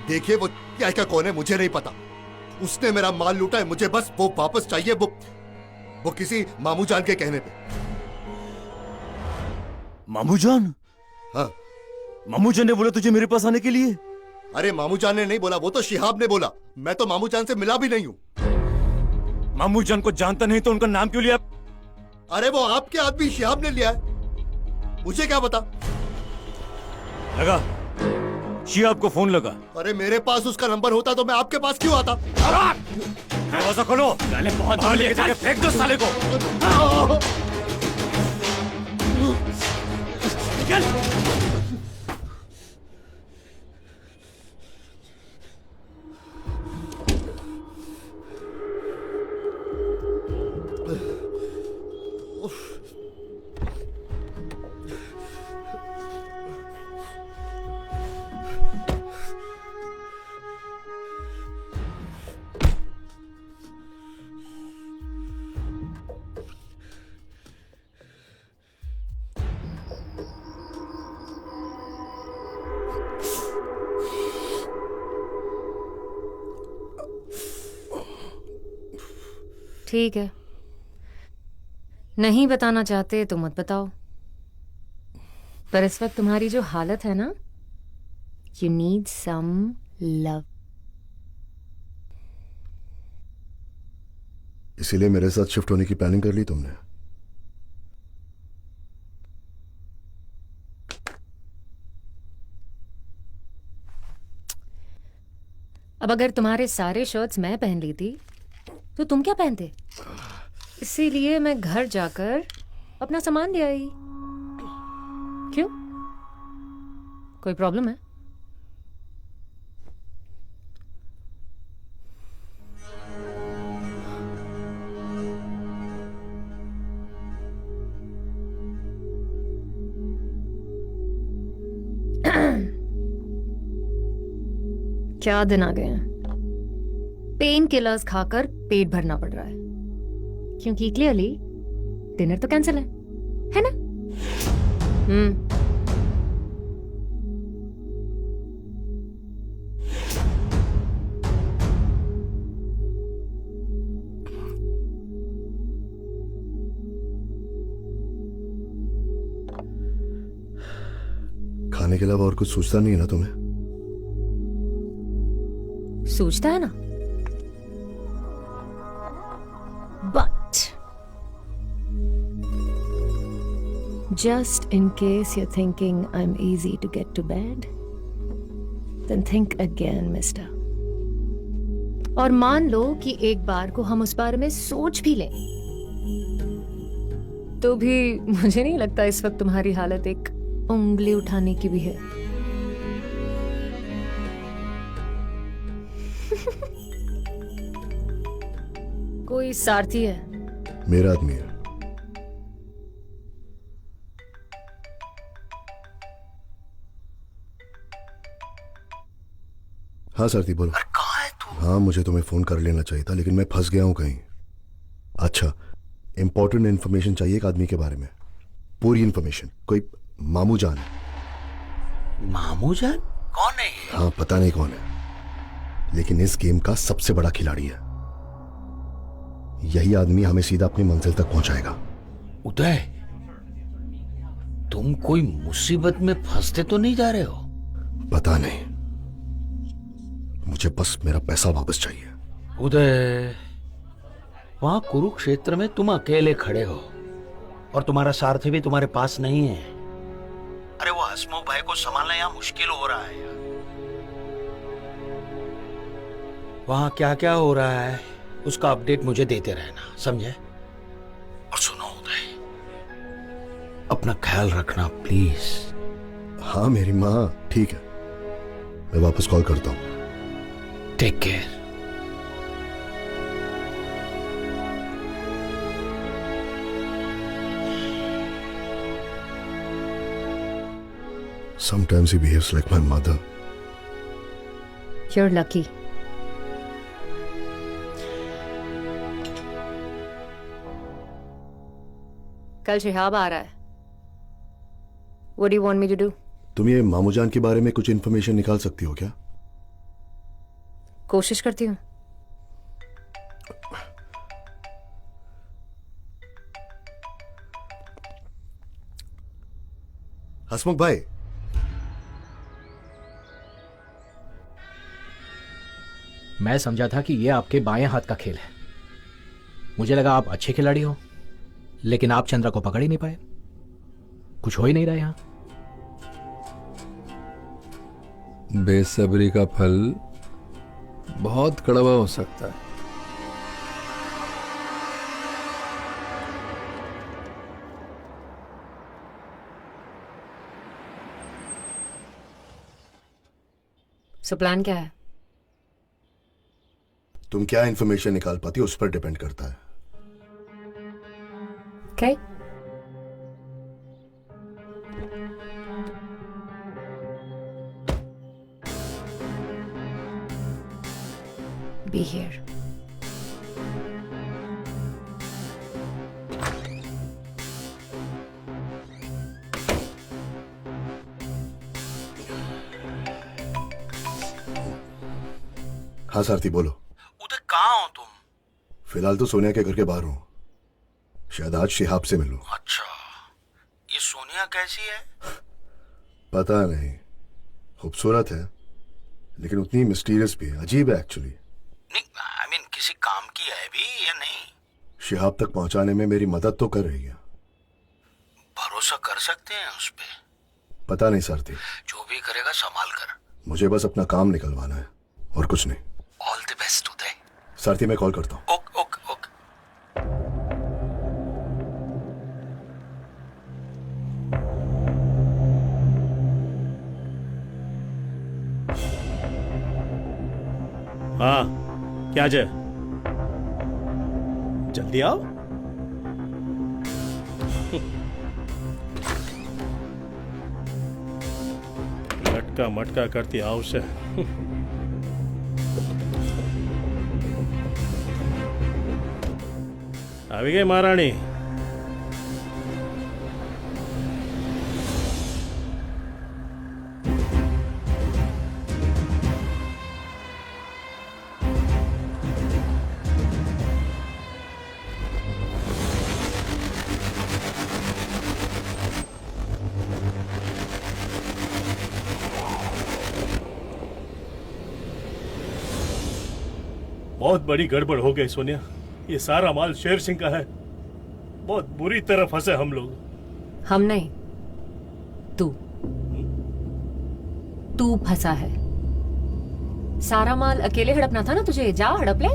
देखिए, वो क्या कौन है मुझे नहीं पता। उसने मेरा माल लूटा है। मुझे बस वो वापस चाहिए। वो किसी मामू जान के कहने पे। मामू जान? हाँ। मामू जान ने बोला तुझे मेरे पास आने के लिए? अरे मामू जान ने नहीं बोला, वो तो शिहाब ने बोला। मैं तो मामू जान से मिला भी नहीं हूं। मामू जान को जानता नहीं तो उनका नाम क्यों लिया? अरे वो आपके आदमी शिहाब ने लिया है। मुझे क्या पता? लगा शिहाब को फोन लगा। अरे मेरे पास उसका नंबर होता तो मैं आपके पास क्यों आता? दरवाजा खोलो। बहुत फेंक दो साले को। ठीक है, नहीं बताना चाहते तो मत बताओ, पर इस वक्त तुम्हारी जो हालत है ना, यू नीड सम लव। इसीलिए मेरे साथ शिफ्ट होने की प्लानिंग कर ली तुमने? अब अगर तुम्हारे सारे शर्ट्स मैं पहन ली थी तो तुम क्या पहनते? इसीलिए मैं घर जाकर अपना सामान ले आई। क्यों, कोई प्रॉब्लम है? क्या दिन आ गए हैं, पेन किलर्स खाकर पेट भरना पड़ रहा है, क्योंकि क्लियरली डिनर तो कैंसिल है ना? खाने के अलावा और कुछ सोचता नहीं है ना तुम्हें? सोचता है ना, but just in case you're thinking I'm easy to get to bed, then think again, mister. और मान लो कि एक बार को हम उस बारे में सोच भी लें, तो भी मुझे नहीं लगता इस वक्त तुम्हारी हालत एक उंगली उठाने की भी है। कोई सारथी है? मेरा आदमी है। हाँ सारथी बोलो। कहाँ है तू? हाँ मुझे तुम्हें फोन कर लेना चाहिए था, लेकिन मैं फंस गया हूं कहीं। अच्छा, इंपॉर्टेंट इन्फॉर्मेशन चाहिए एक आदमी के बारे में, पूरी इन्फॉर्मेशन। कोई मामू जान है। मामू जान? कौन है ये? हाँ पता नहीं कौन है, लेकिन इस गेम का सबसे बड़ा खिलाड़ी है। यही आदमी हमें सीधा अपनी मंजिल तक पहुंचाएगा। उदय, तुम कोई मुसीबत में फंसते तो नहीं जा रहे हो? पता नहीं, मुझे बस मेरा पैसा वापस चाहिए। उदय, वहां कुरुक्षेत्र में तुम अकेले खड़े हो और तुम्हारा सारथी भी तुम्हारे पास नहीं है। अरे वो हसमुख भाई को संभालना यहां मुश्किल हो रहा है यार। वहां क्या क्या हो रहा है उसका अपडेट मुझे देते रहना, समझे? और सुनो उदय, अपना ख्याल रखना प्लीज। हाँ मेरी माँ ठीक है, मैं वापस कॉल करता हूँ। Take care. Sometimes he behaves like my mother. You're lucky. कल शिहाब आ रहा है। What do you want me to do? तुम ये मामूजान के बारे में कुछ इन्फॉर्मेशन निकाल सकती हो क्या? कोशिश करती हूँ। हसमुख भाई, मैं समझा था कि ये आपके बाएं हाथ का खेल है। मुझे लगा आप अच्छे खिलाड़ी हो, लेकिन आप चंद्रा को पकड़ ही नहीं पाए। कुछ हो ही नहीं रहा यहाँ। बेसब्री का फल बहुत कड़वा हो सकता है। सो प्लान क्या है? तुम क्या इंफॉर्मेशन निकाल पाती हो उस पर डिपेंड करता है। Okay. Be here. हाँ सारथी बोलो। उधर कहाँ हो तुम? फिलहाल तो सोनिया के घर के बाहर हूँ, शायद आज शिहाब से मिलूं। अच्छा, ये सोनिया कैसी है? पता नहीं, खूबसूरत है लेकिन उतनी मिस्टीरियस भी है, अजीब है एक्चुअली। नहीं, आई मीन किसी काम की है भी या नहीं? शिहाब तक पहुंचाने में मेरी मदद तो कर रही है। भरोसा कर सकते हैं उस पे? पता नहीं सारथी, जो भी करेगा संभाल कर। मुझे बस अपना काम निकलवाना है और कुछ नहीं। ऑल द बेस्ट उदय। सारथी मैं कॉल करता हूँ। Okay okay okay. हाँ क्या जय, जल्दी आओ। लटका मटका करती आओ से। આવી ગઈ મહારાણી। बहुत बड़ी गड़बड़ हो गई सोनिया, ये सारा माल शेर सिंह का है। बहुत बुरी तरह फंसे हम लोग। हम नहीं, तू फंसा है। सारा माल अकेले हड़पना था ना तुझे, जा हड़प ले।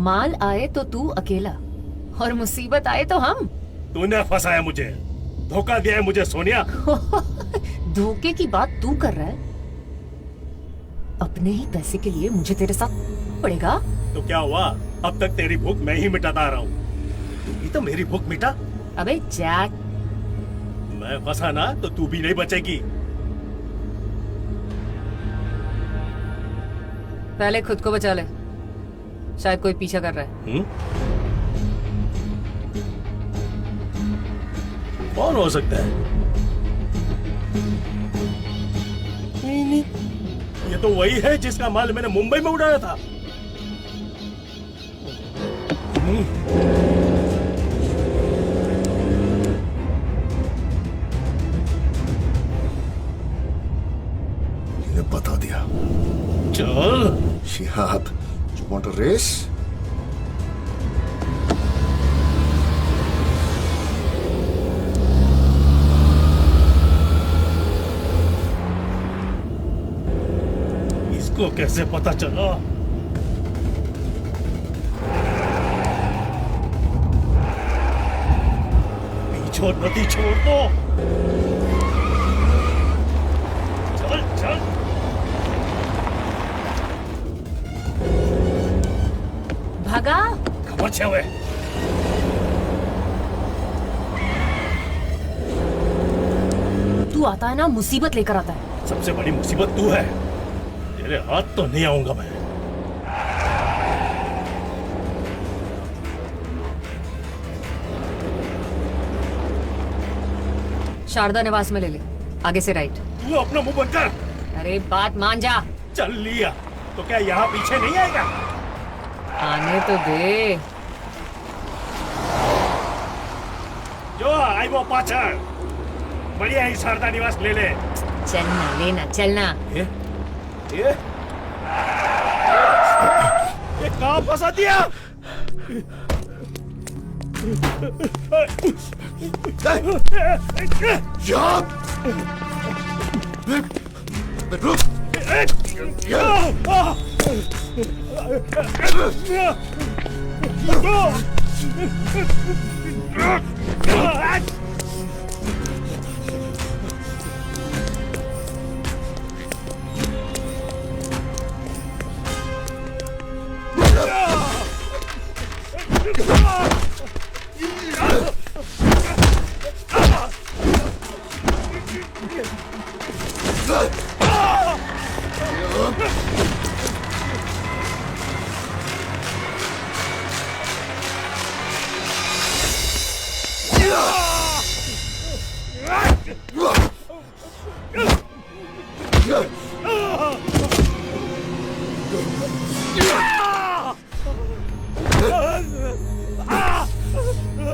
माल आए तो तू अकेला और मुसीबत आए तो हम। तूने फंसाया मुझे, धोखा दिया है मुझे सोनिया। धोखे की बात तू कर रहा है? अपने ही पैसे के लिए मुझे तेरे साथ पड़ेगा? तो क्या हुआ, अब तक तेरी भूख मैं ही मिटाता आ रहा हूँ, तू भी तो मेरी भूख मिटा। अबे जैक, मैं फंसा ना तो तू भी नहीं बचेगी। पहले खुद को बचा ले, शायद कोई पीछा कर रहा है। कौन हो सकता है? नहीं, ये तो वही है जिसका माल मैंने मुंबई में उड़ाया था। इन्हें बता दिया। चल Shihab, you want a race? इसको कैसे पता चला? छोड़ नदी छोड़ दो। चल चल। भागा। खबर छे हुए। तू आता है ना, मुसीबत लेकर आता है। सबसे बड़ी मुसीबत तू है, तेरे हाथ तो नहीं आऊंगा मैं। शारदा निवास में ले ले, आगे से राइट। तू अपना मुंह बंद कर। अरे बात मान जा। चल लिया तो क्या यहाँ पीछे नहीं आएगा? आने तो दे। जो आई वो पाछड़, बढ़िया ही शारदा निवास ले ले। चलना लेना चलना। ये कहाँ फंसा दिया?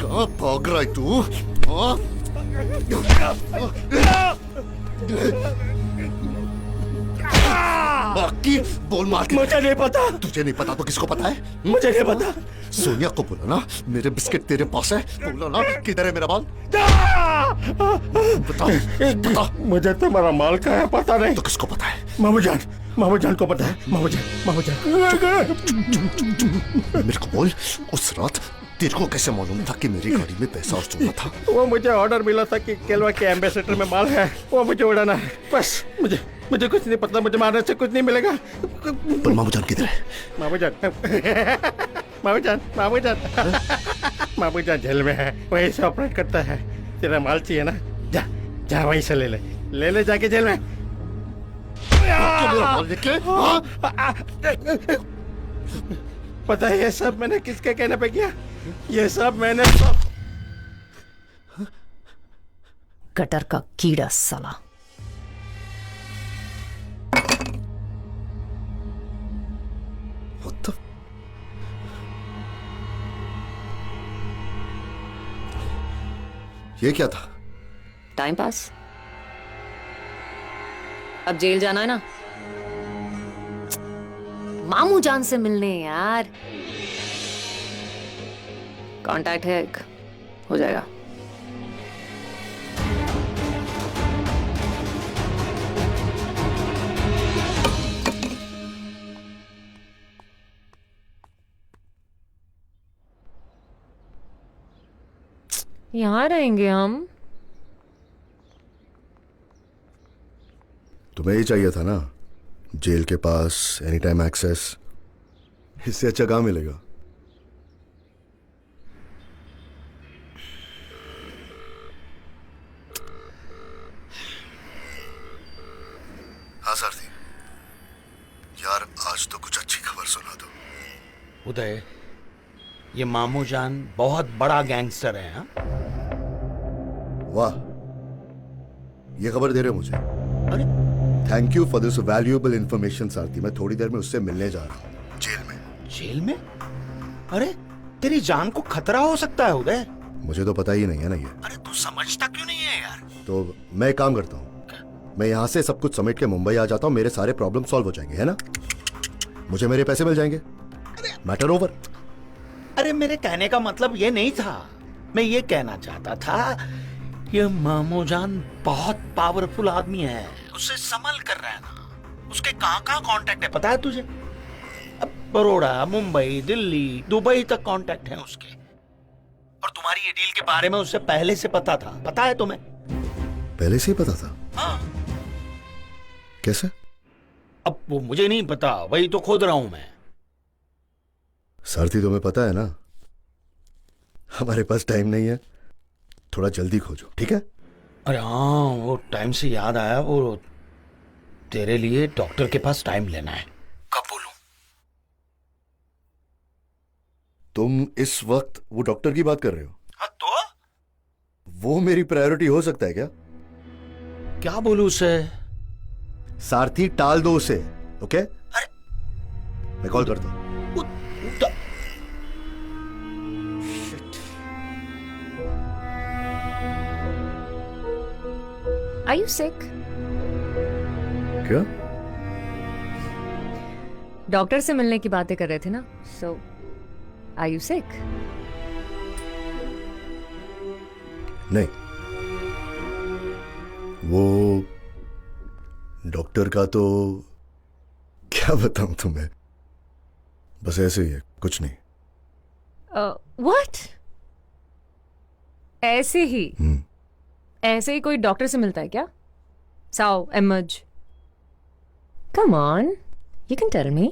कहाँ भाग रहा है तू? हाँ? बाकी बोल मार। मुझे नहीं पता। तुझे नहीं पता तो किसको पता है? मुझे नहीं पता। सोनिया को बोला ना मेरे बिस्किट तेरे पास है। बोला ना किधर है मेरा बाल? बता बता। मुझे तुम्हारा माल का है पता नहीं। तो किसको पता है? मामू जान को पता है। मामू जान मेरे को बोल, उस रात तेरे को कैसे मालूम था कि मेरी गाड़ी में पैसा और सोना था? वो मुझे ऑर्डर मिला था कि केलवा के एम्बेसडर में माल है, वो मुझे उड़ाना है। बस मुझे कुछ नहीं पता। मुझे मारने से कुछ नहीं मिलेगा। पर मामू जान किधर है? मामू जान जेल में है, वहीं से ऑपरेट करता है। तेरा माल चाहिए ना, जा वहीं से ले ले जाके जेल में। पता है ये सब मैंने किसके कहने पे किया? ये सब मैंने गटर का कीड़ा साला। ये क्या था? Time pass. अब जेल जाना है ना, मामू जान से मिलने यार। कांटेक्ट है, एक हो जाएगा। यहाँ रहेंगे हम। तुम्हें ही चाहिए था ना, जेल के पास एनी टाइम एक्सेस। इससे अच्छा कहाँ मिलेगा? हाँ सारथी यार, आज तो कुछ अच्छी खबर सुना दो। उदय, ये मामू जान बहुत बड़ा गैंगस्टर है। हाँ? वाह, ये खबर दे रहे हो मुझे। अरे thank you for this valuable information सारथी। मैं थोड़ी देर में उससे मिलने जा रहा हूँ जेल में। जेल में? अरे तेरी जान को खतरा हो सकता है उदय। मुझे तो पता ही नहीं है ना ये। अरे तू समझता क्यों नहीं है यार? तो मैं एक काम करता हूँ, मैं यहाँ से सब कुछ समेट के मुंबई आ जाता हूँ। मेरे सारे प्रॉब्लम सॉल्व हो जाएंगे, है ना? मुझे मेरे पैसे मिल जाएंगे। Matter over. अरे मेरे कहने का मतलब ये नहीं था। मैं ये कहना चाहता था, ये मामू जान बहुत पावरफुल आदमी है, उसे संभल कर रहना। उसके कहाँ कांटेक्ट है पता है तुझे? अब बड़ौदा, मुंबई, दिल्ली, दुबई तक कांटेक्ट है उसके। और तुम्हारी ये डील के बारे में उससे पहले से पता था, पता है तुम्हें? पहले से ही पता था? हाँ। कैसे? अब वो मुझे नहीं पता, वही तो खोद रहा हूं मैं। सारथी तुम्हें पता है ना, हमारे पास टाइम नहीं है, थोड़ा जल्दी खोजो, ठीक है? अरे हाँ, वो टाइम से याद आया, वो तेरे लिए डॉक्टर के पास टाइम लेना है। कब बोलूं? तुम इस वक्त वो डॉक्टर की बात कर रहे हो? हाँ तो? वो मेरी प्रायोरिटी हो सकता है क्या? क्या बोलूं उसे? सारथी टाल दो उसे, ओके? अरे मैं कॉल करता हूं। Are you sick? क्या? डॉक्टर से मिलने की बातें कर रहे थे ना, so are you sick? नहीं, वो डॉक्टर का तो क्या बताऊं तुम्हें, बस ऐसे ही है, कुछ नहीं। व्हाट? ऐसे ही? ऐसे ही कोई डॉक्टर से मिलता है क्या? साओ एमज, come on, you can tell me.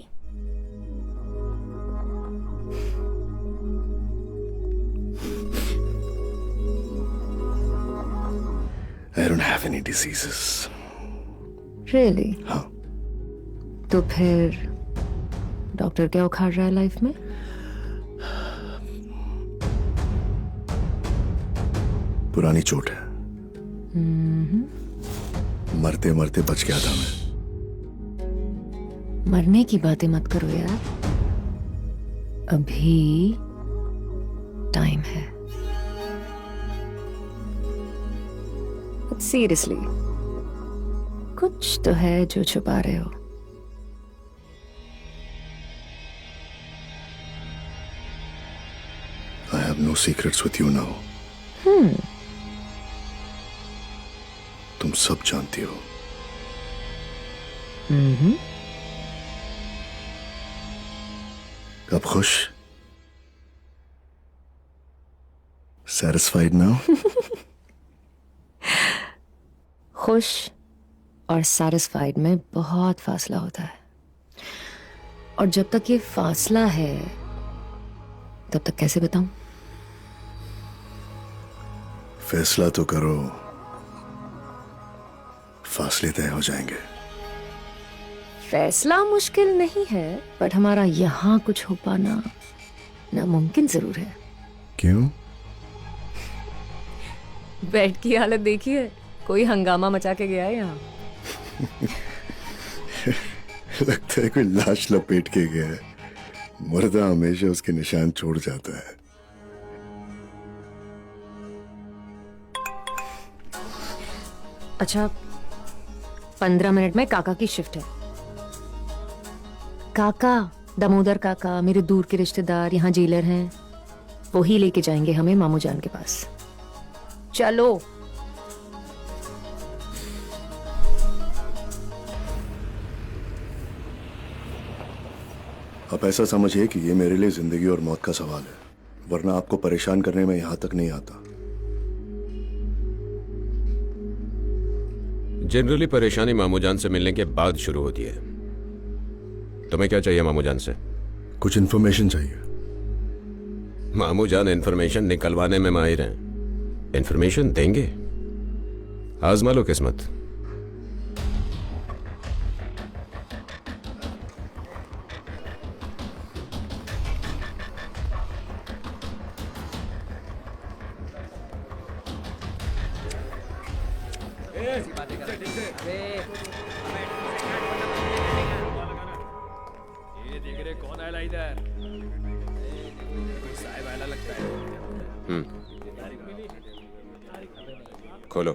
I don't have any diseases. Really? हाँ। तो फिर डॉक्टर क्या उखाड़ रहा है लाइफ में? पुरानी चोट है, मरते मरते बच गया था मैं। मरने की बातें मत करो यार, अभी टाइम है। सीरियसली, कुछ तो है जो छुपा रहे हो। I have no secrets with you now. तुम सब जानती हो। अब खुश? Satisfied now? खुश और सैटिस्फाइड में बहुत फासला होता है, और जब तक ये फासला है तब तक कैसे बताऊं? फैसला तो करो, फासले तय हो जाएंगे। फैसला मुश्किल नहीं है, बट हमारा यहाँ कुछ हो पाना नामुमकिन जरूर है। क्यों? बेड की हालत देखिए, कोई हंगामा मचा के गया है यहाँ। लगता है कोई लाश लपेट के गया है। मुर्दा हमेशा उसके निशान छोड़ जाता है। अच्छा, 15 मिनट में काका की शिफ्ट है। काका, दामोदर काका, मेरे दूर के रिश्तेदार यहाँ जेलर हैं, वो ही लेके जाएंगे हमें मामू जान के पास। चलो। आप ऐसा समझिए कि ये मेरे लिए जिंदगी और मौत का सवाल है, वरना आपको परेशान करने में यहां तक नहीं आता। जनरली परेशानी मामूजान से मिलने के बाद शुरू होती है। तुम्हें क्या चाहिए मामूजान से? कुछ इन्फॉर्मेशन चाहिए। मामूजान इन्फॉर्मेशन निकलवाने में माहिर हैं। इन्फॉर्मेशन देंगे, आजमा लो किस्मत। खोलो।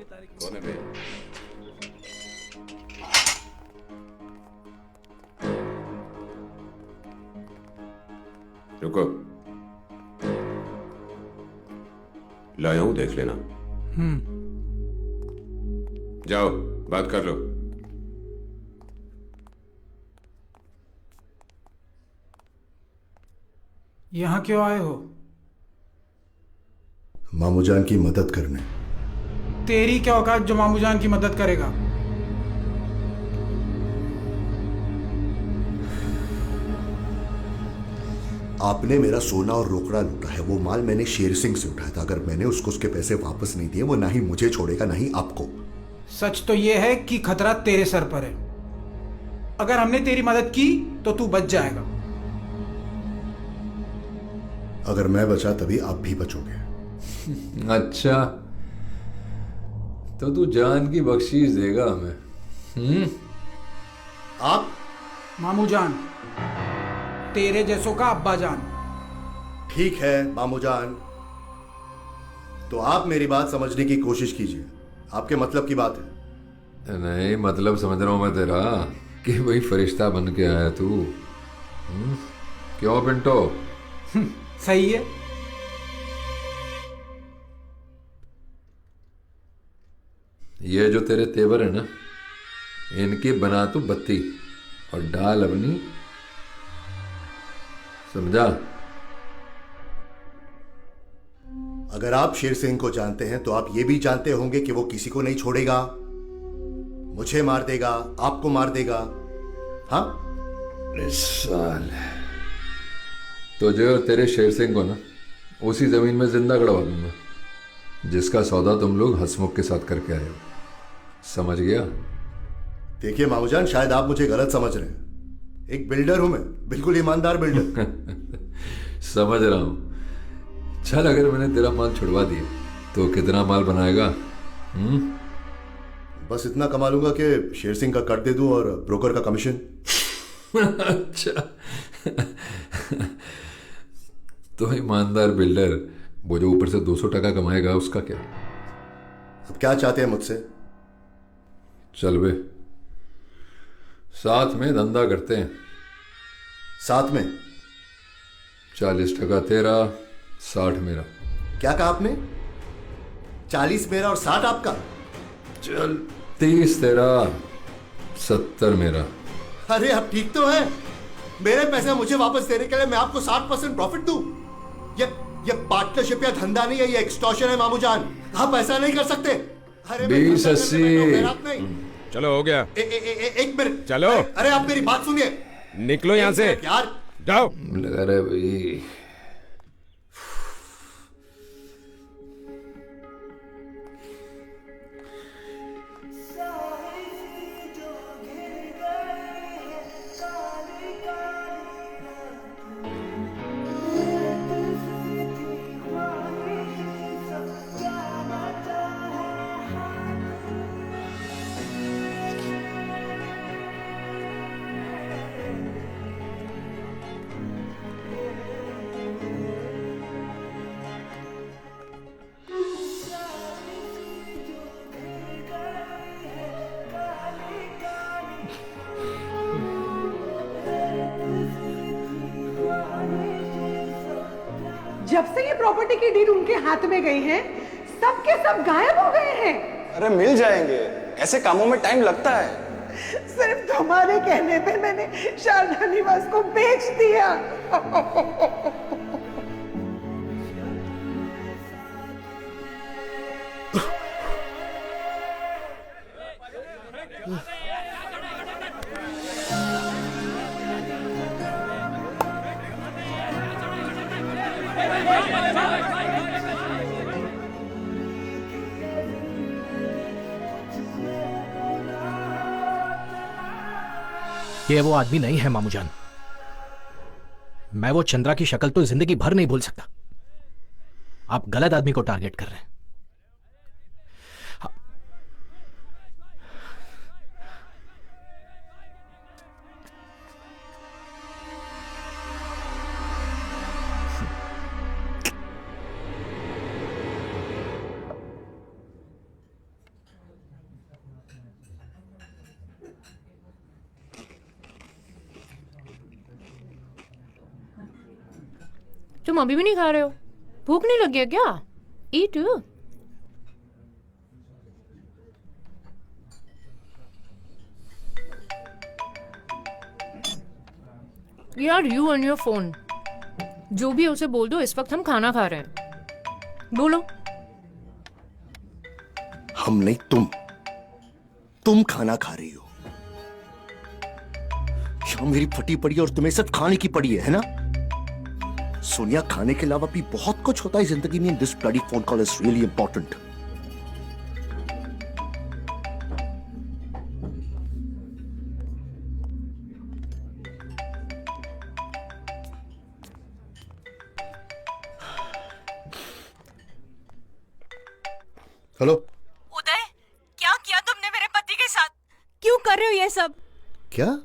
रुको, लाया हूं, देख लेना। जाओ, बात कर लो। यहाँ क्यों आए हो? मामूजान की मदद करने। तेरी क्या औकात जो मामूजान की मदद करेगा? आपने मेरा सोना और रोकड़ा लूटा है, वो माल मैंने शेर सिंह से उठाया था। अगर मैंने उसको उसके पैसे वापस नहीं दिए, वो ना ही मुझे छोड़ेगा ना ही आपको। सच तो ये है कि खतरा तेरे सर पर है। अगर हमने तेरी मदद की तो तू बच जाएगा। अगर मैं बचा तभी आप भी बचोगे। अच्छा, तो तू जान की बख्शीश देगा हमें? आप? मामूजान, तेरे जैसों का अब्बा जान। ठीक है मामूजान, तो आप मेरी बात समझने की कोशिश कीजिए। आपके मतलब की बात है। नहीं, मतलब समझ रहा हूं मैं तेरा कि वही फरिश्ता बन के आया तू। क्यों पिंटो? सही है। ये जो तेरे तेवर है ना, इनकी बना तू बत्ती और डाल अपनी, समझा? अगर आप शेर सिंह को जानते हैं तो आप ये भी जानते होंगे कि वो किसी को नहीं छोड़ेगा। मुझे मार देगा, आपको मार देगा। हाँ, साल तुझे और तेरे शेर सिंह को ना उसी जमीन में जिंदा गड़वा दूंगा जिसका सौदा तुम लोग हंसमुख के साथ करके आए हो। समझ गया? देखिए मामूजान, शायद आप मुझे गलत समझ रहे हैं। एक बिल्डर हूं मैं, बिल्कुल ईमानदार बिल्डर। समझ रहा हूं। चल, अगर मैंने तेरा माल छुड़वा दिया तो कितना माल बनाएगा? बस इतना कमा लूंगा कि शेर सिंह का कट दे दूं और ब्रोकर का कमीशन। अच्छा, तो ईमानदार बिल्डर वो जो ऊपर से 200 कमाएगा उसका क्या? अब क्या चाहते हैं मुझसे? चल बे, साथ में धंधा करते हैं। साथ में? 40% तेरा, 60 मेरा। क्या कहा आपने? 40 मेरा और 60 आपका? चल 30 तेरा, 70 मेरा। अरे आप ठीक तो हैं? मेरे पैसे मुझे वापस देने के लिए मैं आपको 60% प्रॉफिट दूं? ये पार्टनरशिप या धंधा नहीं है, ये एक्सटॉर्शन है मामूजान। आप ऐसा नहीं कर सकते। अरे 20-80। चलो हो गया। एक मिनट चलो। अरे आप मेरी बात सुनिए। निकलो यहाँ से यार। जाओ। अरे भाई, जब से ये प्रॉपर्टी की डीड उनके हाथ में गई है, सब के सब गायब हो गए हैं। अरे मिल जाएंगे, ऐसे कामों में टाइम लगता है। सिर्फ तुम्हारे कहने पे मैंने शारदा निवास को बेच दिया। ये वो आदमी नहीं है मामूजान। मैं वो चंद्रा की शक्ल तो जिंदगी भर नहीं भूल सकता। आप गलत आदमी को टारगेट कर रहे हैं। तुम अभी भी नहीं खा रहे हो? भूख नहीं लगी है क्या? ईट। यार, यू एंड योर फोन। जो भी है उसे बोल दो इस वक्त हम खाना खा रहे हैं। बोलो। हम नहीं, तुम खाना खा रही हो। यहाँ मेरी फटी पड़ी है और तुम्हें सिर्फ खाने की पड़ी है ना? सोनिया, खाने के अलावा भी बहुत कुछ होता है जिंदगी में। This bloody phone call is really important. Hello Uday, क्या किया तुमने मेरे पति के साथ? क्यों कर रहे हो ये सब? क्या?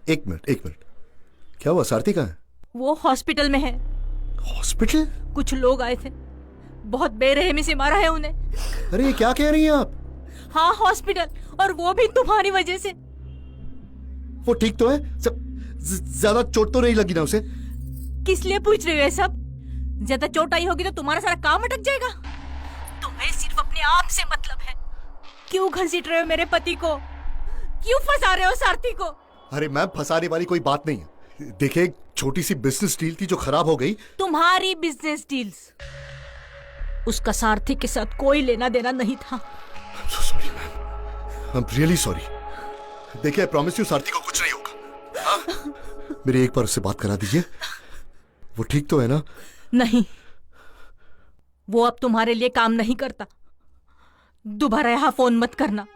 एक मिनट, क्या हुआ? सारथी कहाँ है? वो हॉस्पिटल में है। हॉस्पिटल? कुछ लोग आए थे, बहुत बेरहमी से मारा है उन्हें। अरे क्या कह रही हैं आप? हाँ, हॉस्पिटल, और वो भी तुम्हारी वजह से। वो ठीक तो है? ज्यादा चोट तो नहीं लगी ना उसे? किस लिए पूछ रहे हो ये सब? ज्यादा चोट आई होगी तो तुम्हारा सारा काम अटक जाएगा। तुम्हें सिर्फ अपने आप से मतलब है। क्यों घसीट रहे हो मेरे पति को? क्यों फंसा रहे हो सारथी को? अरे मैम, फंसाने वाली कोई बात नहीं है। देखिए, एक छोटी सी बिजनेस डील थी जो खराब हो गई। तुम्हारी बिजनेस डील्स, उसका सारथी के साथ कोई लेना देना नहीं था। I'm really sorry. देखिए, I promise you, सारथी को कुछ नहीं होगा। हाँ? मेरी एक बार उससे बात करा दीजिए। वो ठीक तो है ना? नहीं, वो अब तुम्हारे लिए काम नहीं करता। दोबारा यहाँ फोन मत करना।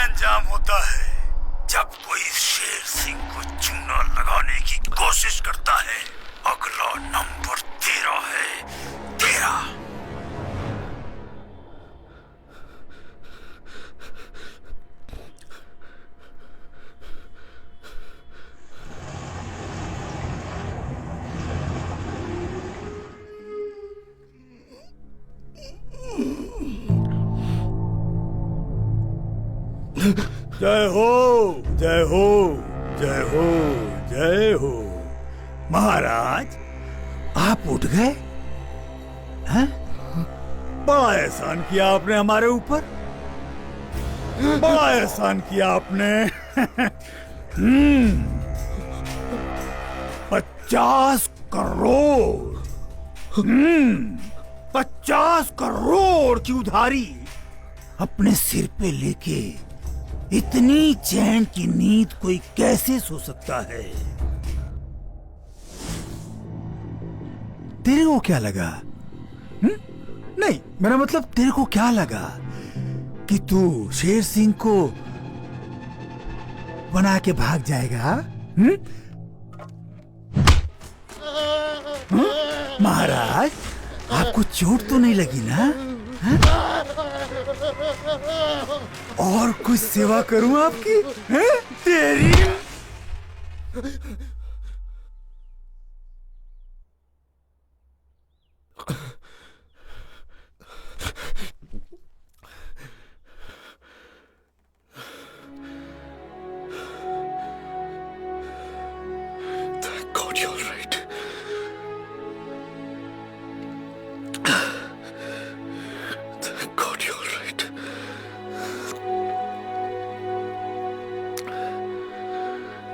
अंजाम होता है जब कोई शेर सिंह को चूना लगाने की कोशिश करता है। अगला नंबर तेरा है, तेरा। जय हो, जय हो, जय हो, जय हो। महाराज, आप उठ गए? हैं? बड़ा एहसान किया आपने हमारे ऊपर, बड़ा एहसान किया आपने। 50 करोड़, 50 करोड़ की उधारी अपने सिर पे लेके इतनी चैन की नींद कोई कैसे सो सकता है? तेरे को क्या लगा? नहीं, मेरा मतलब तेरे को क्या लगा कि तू शेर सिंह को बना के भाग जाएगा? महाराज, आपको चोट तो नहीं लगी ना? और कुछ सेवा करूं आपकी? हैं? तेरी Thank God you're right. Thank God you're right.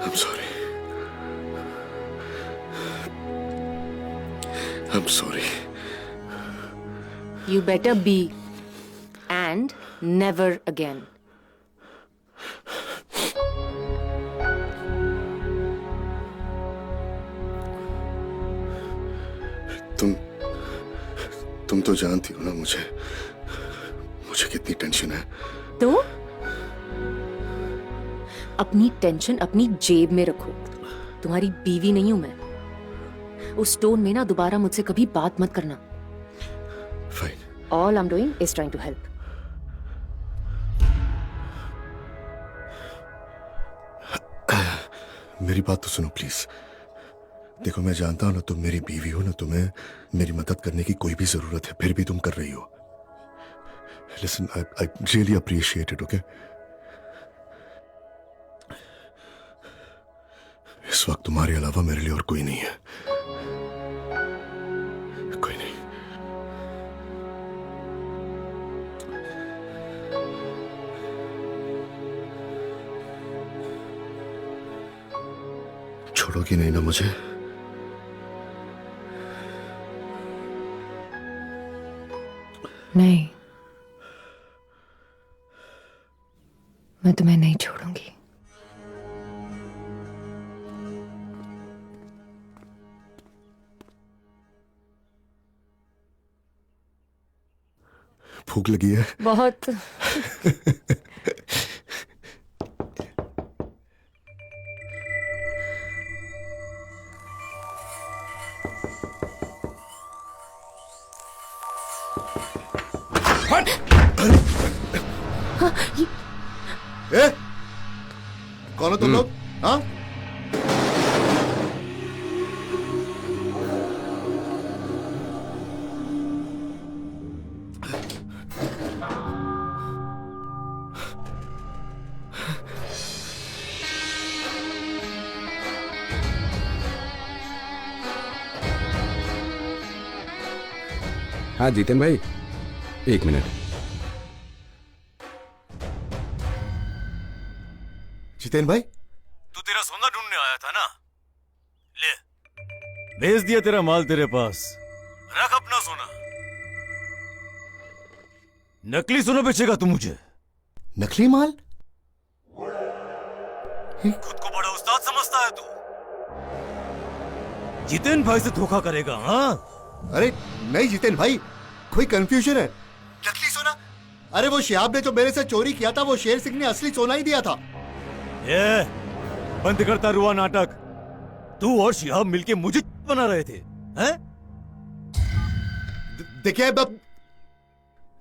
I'm sorry. I'm sorry. You better be. And never again. तुम तो जानती हो ना मुझे कितनी टेंशन है। तो अपनी टेंशन अपनी जेब में रखो। तुम्हारी बीवी नहीं हूं मैं। उस टोन में ना दोबारा मुझसे कभी बात मत करना। Fine. All I'm doing is trying to help. मेरी बात तो सुनो प्लीज। देखो, मैं जानता हूं ना तुम मेरी बीवी हो ना, तुम्हें मेरी मदद करने की कोई भी जरूरत है, फिर भी तुम कर रही हो। Listen, I really appreciate it, okay? इस वक्त तुम्हारे अलावा मेरे लिए और कोई नहीं है, कोई नहीं। छोड़ोगी नहीं ना मुझे? नहीं, मैं तुम्हें नहीं छोड़ूंगी। भूख लगी है? बहुत। ए? कौन हो तुम लोग? हाँ? हाँ जितेन भाई, एक मिनट। जितेन भाई, तू तेरा सोना ढूंढने आया था ना? ले, भेज दिया तेरा माल तेरे पास। रख अपना सोना। नकली सोना बेचेगा तू मुझे? नकली माल? खुद को बड़ा उस्ताद समझता है तू? जितेन भाई से धोखा करेगा? हाँ? अरे नहीं जितेन भाई, कोई कंफ्यूजन है। नकली सोना? अरे वो शिहाब ने जो मेरे से चोरी किया था, वो शेर सिंह ने असली सोना ही दिया था। ये बंद करता रुआ नाटक। तू और शिहाब मिलके मुझे बना रहे थे, हैं? देखिए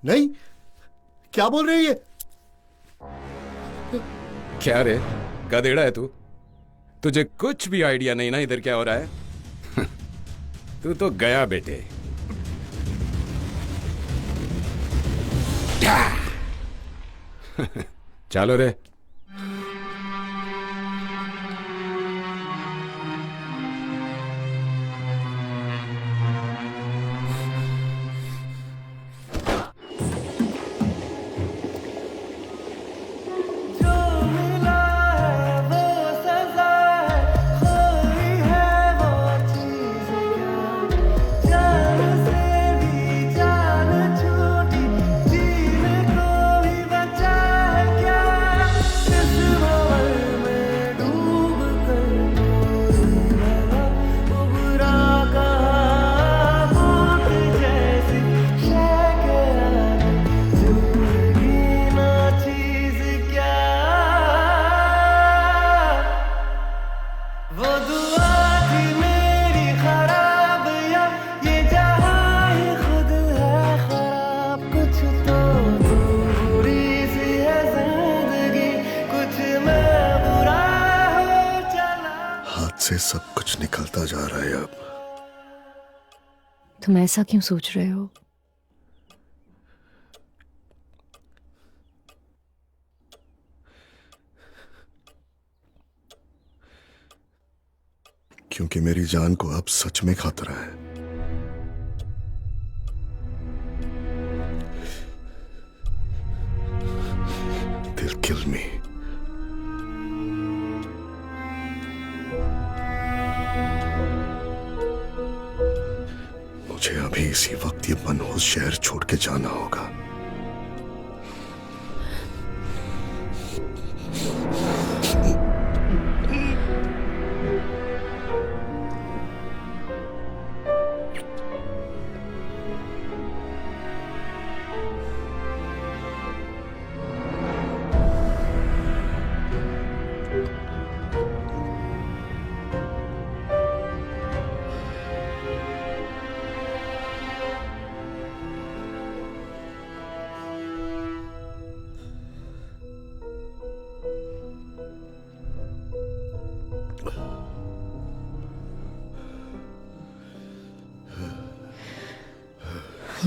नहीं, क्या बोल रही है? क्या रे, गधेड़ा है तू? तुझे कुछ भी आइडिया नहीं ना इधर क्या हो रहा है? तू तो गया बेटे। चलो रे। से सब कुछ निकलता जा रहा है अब। तुम ऐसा क्यों सोच रहे हो? क्योंकि मेरी जान को अब सच में खतरा है। They'll kill me. मुझे अभी इसी वक्त ये मनहूस शहर छोड़ के जाना होगा।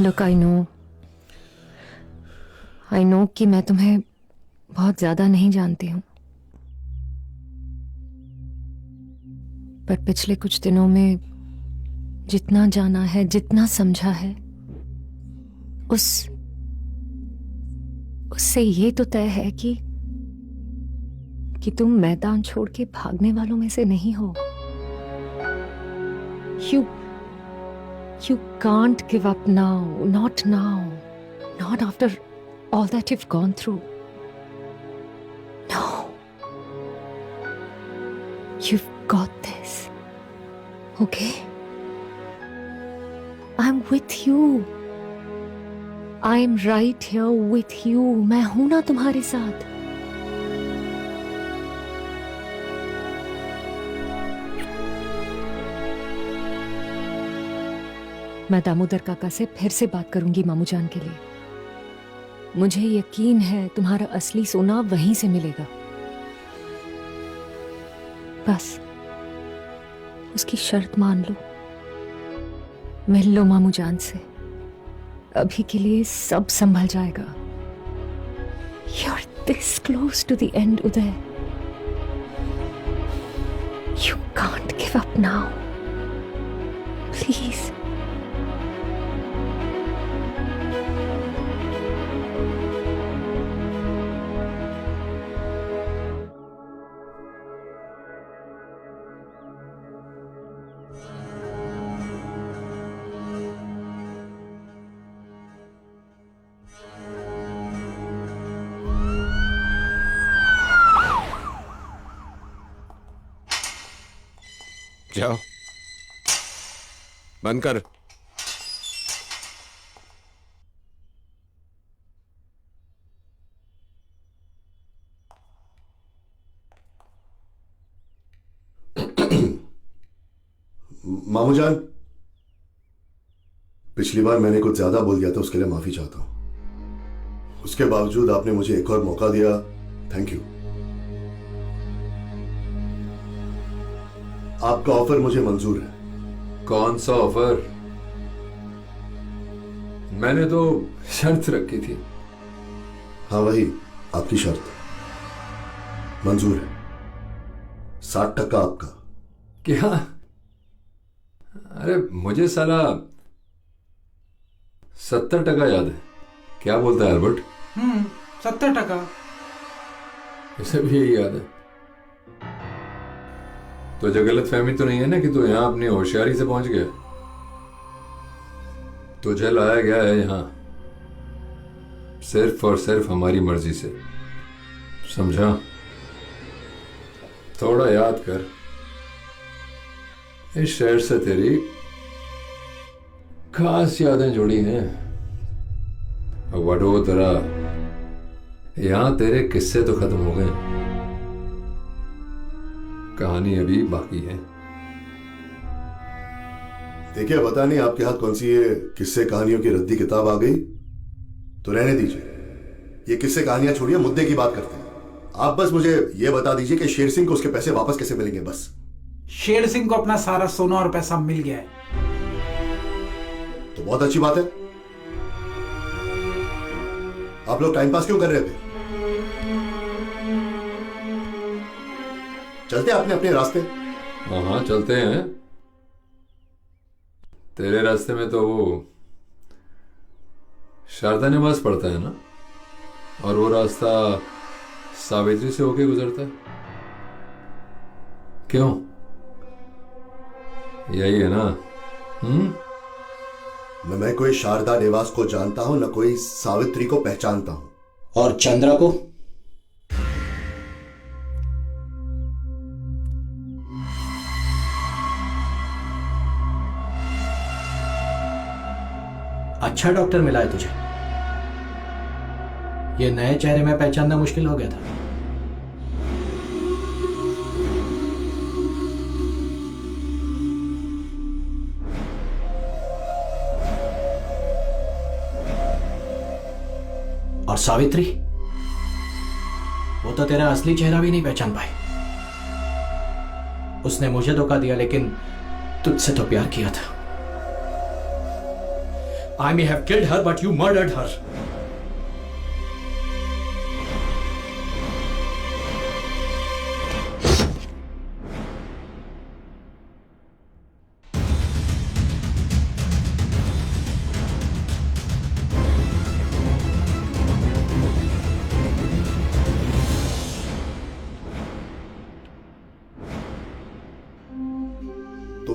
Look, I know कि मैं तुम्हें बहुत ज्यादा नहीं जानती हूँ, पर पिछले कुछ दिनों में जितना जाना है, जितना समझा है, उससे ये तो तय है कि तुम मैदान छोड़ के भागने वालों में से नहीं हो। You can't give up now. Not now. Not after all that you've gone through. No. You've got this. Okay? I'm with you. I'm right here with you. मैं हूं ना तुम्हारे साथ। मैं दामोदर काका से फिर से बात करूंगी मामूजान के लिए। मुझे यकीन है तुम्हारा असली सोना वहीं से मिलेगा। बस उसकी शर्त मान लो, मिल लो मामूजान से। अभी के लिए सब संभल जाएगा। You're this close to the end, Uday. You can't give up now. Please. जाओ, बंद कर। मामूजान, पिछली बार मैंने कुछ ज्यादा बोल दिया था, उसके लिए माफी चाहता हूं। उसके बावजूद आपने मुझे एक और मौका दिया, थैंक यू। आपका ऑफर मुझे मंजूर है। कौन सा ऑफर? मैंने तो शर्त रखी थी। हाँ, वही आपकी शर्त मंजूर है। 60% आपका। क्या? अरे मुझे साला 70% याद है। क्या बोलता है अल्बर्ट? 70%। इसे भी यही याद है। तो जो गलत फहमी तो नहीं है ना कि तू यहां अपनी होशियारी से पहुंच गया? तुझे लाया गया है यहां सिर्फ और सिर्फ हमारी मर्जी से, समझा? थोड़ा याद कर, इस शहर से तेरी खास यादें जुड़ी हैं। वडोदरा, यहां तेरे किस्से तो खत्म हो गए, कहानी अभी बाकी है। देखिए, पता नहीं आपके हाथ कौन सी ये किस्से कहानियों की रद्दी किताब आ गई, तो रहने दीजिए। ये किस्से कहानियां छोड़िए, मुद्दे की बात करते हैं। आप बस मुझे ये बता दीजिए कि शेर सिंह को उसके पैसे वापस कैसे मिलेंगे। बस शेर सिंह को अपना सारा सोना और पैसा मिल गया है। तो बहुत अच्छी बात है। आप लोग टाइम पास क्यों कर रहे थे? चलते अपने अपने रास्ते। हाँ चलते हैं। तेरे रास्ते में तो वो शारदा निवास पड़ता है ना, और वो रास्ता सावित्री से होके गुजरता है। क्यों? यही है ना? न मैं कोई शारदा निवास को जानता हूं, न कोई सावित्री को पहचानता हूं। और चंद्रा को? अच्छा डॉक्टर मिला है तुझे। ये नए चेहरे में पहचानना मुश्किल हो गया था। और सावित्री, वो तो तेरा असली चेहरा भी नहीं पहचान पाई। उसने मुझे धोखा दिया, लेकिन तुझसे तो प्यार किया था। I may have killed her, but you murdered her.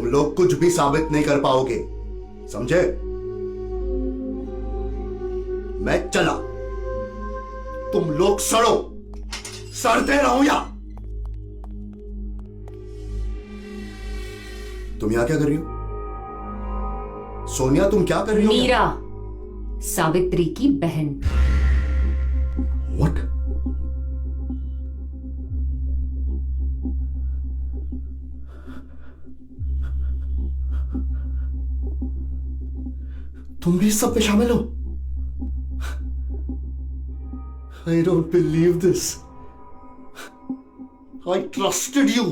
लोग कुछ भी साबित नहीं कर पाओगे, समझे? मैं चला, तुम लोग सड़ो, सड़ते रहो। या तुम यहां क्या कर रही हो? सोनिया, तुम क्या कर रही हो? मीरा, सावित्री की बहन। What? तुम भी इस सब पे शामिल हो? I don't believe this. I trusted you.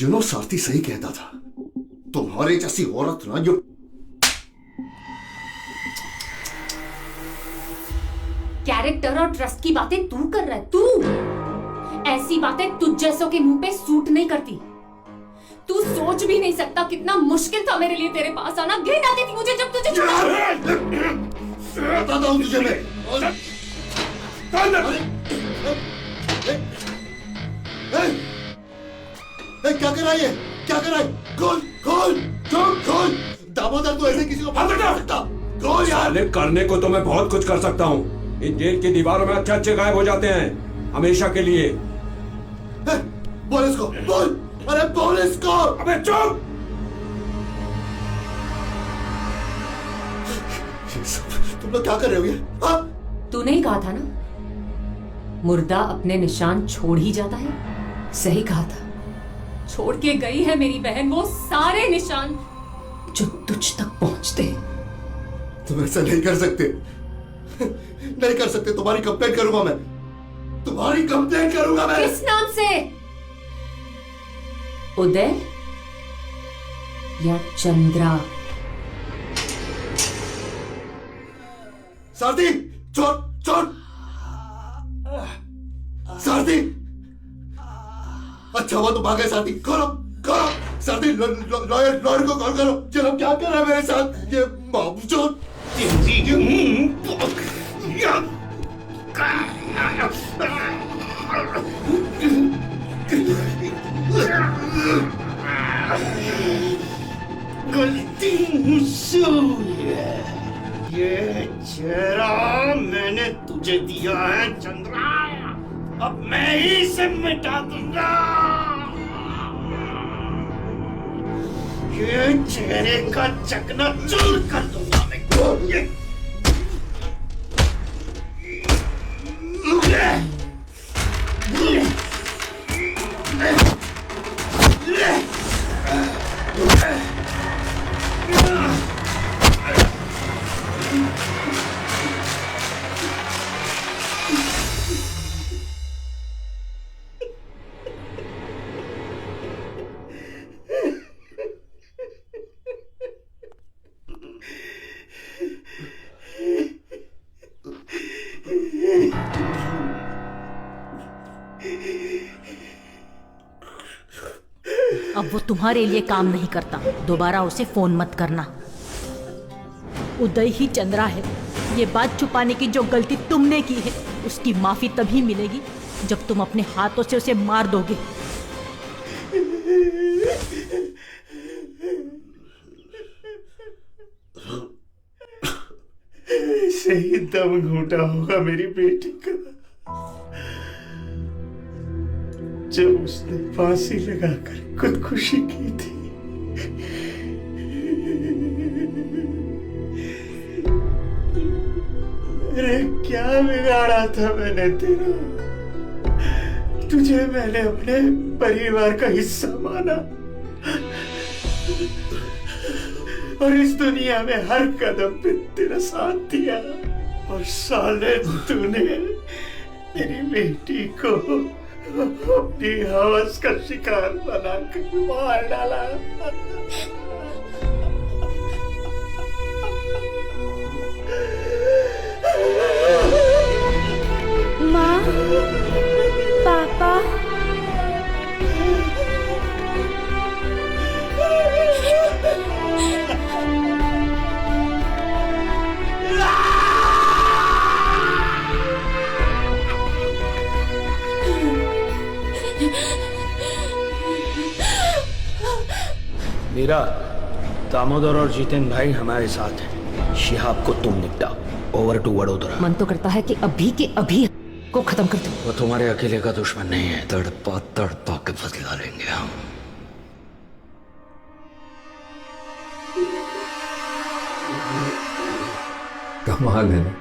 You know, सारथी सही कहता था, तुम्हारे जैसी औरत ना जो कैरेक्टर और ट्रस्ट की बातें तू कर रहा है। तू ऐसी बातें तुझ जैसों के मुंह पे सूट नहीं करती। तू सोच भी नहीं सकता कितना मुश्किल था मेरे लिए तेरे पास आना। घिन आती थी मुझे जब तुझे बताता हूं तुझे मैं। क्या कर रहा है? क्या कर रहा है? खोल खोल खोल। दामोदर, तू ऐसे किसी को पकड़ नहीं सकता। खोल यार। करने को तो मैं बहुत कुछ कर सकता हूँ। इन जेल की दीवारों में अच्छे अच्छे गायब हो जाते हैं हमेशा के लिए। बोल इसको, बोल। अरे बोल इसको। अबे चुप। तुम लोग क्या कर रहे हो ये? हाँ? तूने ही कहा था ना, मुर्दा अपने निशान छोड़ ही जाता है। सही कहा था। छोड़ के गई है मेरी बहन वो सारे निशान जो तुझ तक पहुंचते। तुम ऐसा नहीं कर सकते, नहीं कर सकते। तुम्हारी कंप्लेंट करूंगा मैं, तुम्हारी कंप्लेंट करूंगा मैं। किस नाम से? उदय या चंद्रा? सारथी, छोड़ छोड़। सारथी, अच्छा हुआ तुम आ गए। सारथी, खोलो खोलो। सारथी, लॉयर को कॉल करो। चलो, क्या कर रहा है मेरे साथ ये मामूजोर? गलती मुझसे हुई है। ये चेहरा मैंने तुझे दिया है चंद्रा, अब मैं ही इसे मिटा दूंगा। ये चेहरे का चकनाचूर कर दूंगा मैं। अब वो तुम्हारे लिए काम नहीं करता। दोबारा उसे फोन मत करना। उदय ही चंद्रा है। ये बात छुपाने की जो गलती तुमने की है, उसकी माफी तभी मिलेगी जब तुम अपने हाथों से उसे मार दोगे। सही दम घूटा होगा मेरी बेटी का जब उसने फांसी लगाकर खुदकुशी की थी। अरे क्या बिगाड़ा था मैंने तेरा? तुझे मैंने अपने परिवार का हिस्सा माना और इस दुनिया में हर कदम पे तेरा साथ दिया, और साले तूने मेरी बेटी को अपनी हवस का शिकार बनाकर मार डाला। माँ, पापा, मीरा, दामोदर और जितेंद्र भाई हमारे साथ हैं। शिहाब को तुम निपटा। Over to Vadodara. मन तो करता है कि अभी के अभी को खत्म कर दो। वो तुम्हारे अकेले का दुश्मन नहीं है। तड़पा तड़पा के बदला लेंगे हम। कमाल है ना,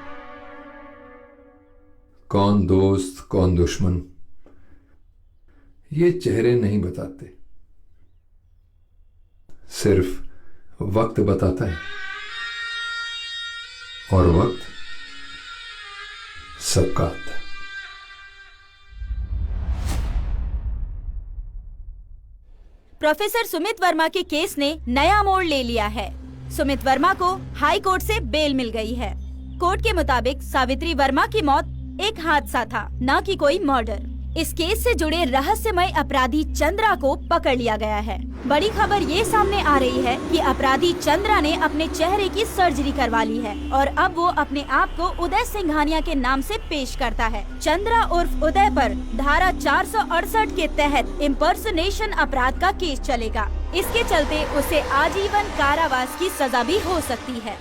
कौन दोस्त कौन दुश्मन ये चेहरे नहीं बताते, सिर्फ वक्त बताता है, और वक्त सबका आता है। प्रोफेसर सुमित वर्मा के केस ने नया मोड़ ले लिया है। सुमित वर्मा को हाई कोर्ट से बेल मिल गई है। कोर्ट के मुताबिक सावित्री वर्मा की मौत एक हादसा था, न कि कोई मर्डर। इस केस से जुड़े रहस्यमय अपराधी चंद्रा को पकड़ लिया गया है। बड़ी खबर ये सामने आ रही है कि अपराधी चंद्रा ने अपने चेहरे की सर्जरी करवा ली है और अब वो अपने आप को उदय सिंघानिया के नाम से पेश करता है। चंद्रा उर्फ उदय पर धारा 468 के तहत इम्पर्सनेशन अपराध का केस चलेगा। इसके चलते उसे आजीवन कारावास की सजा भी हो सकती है।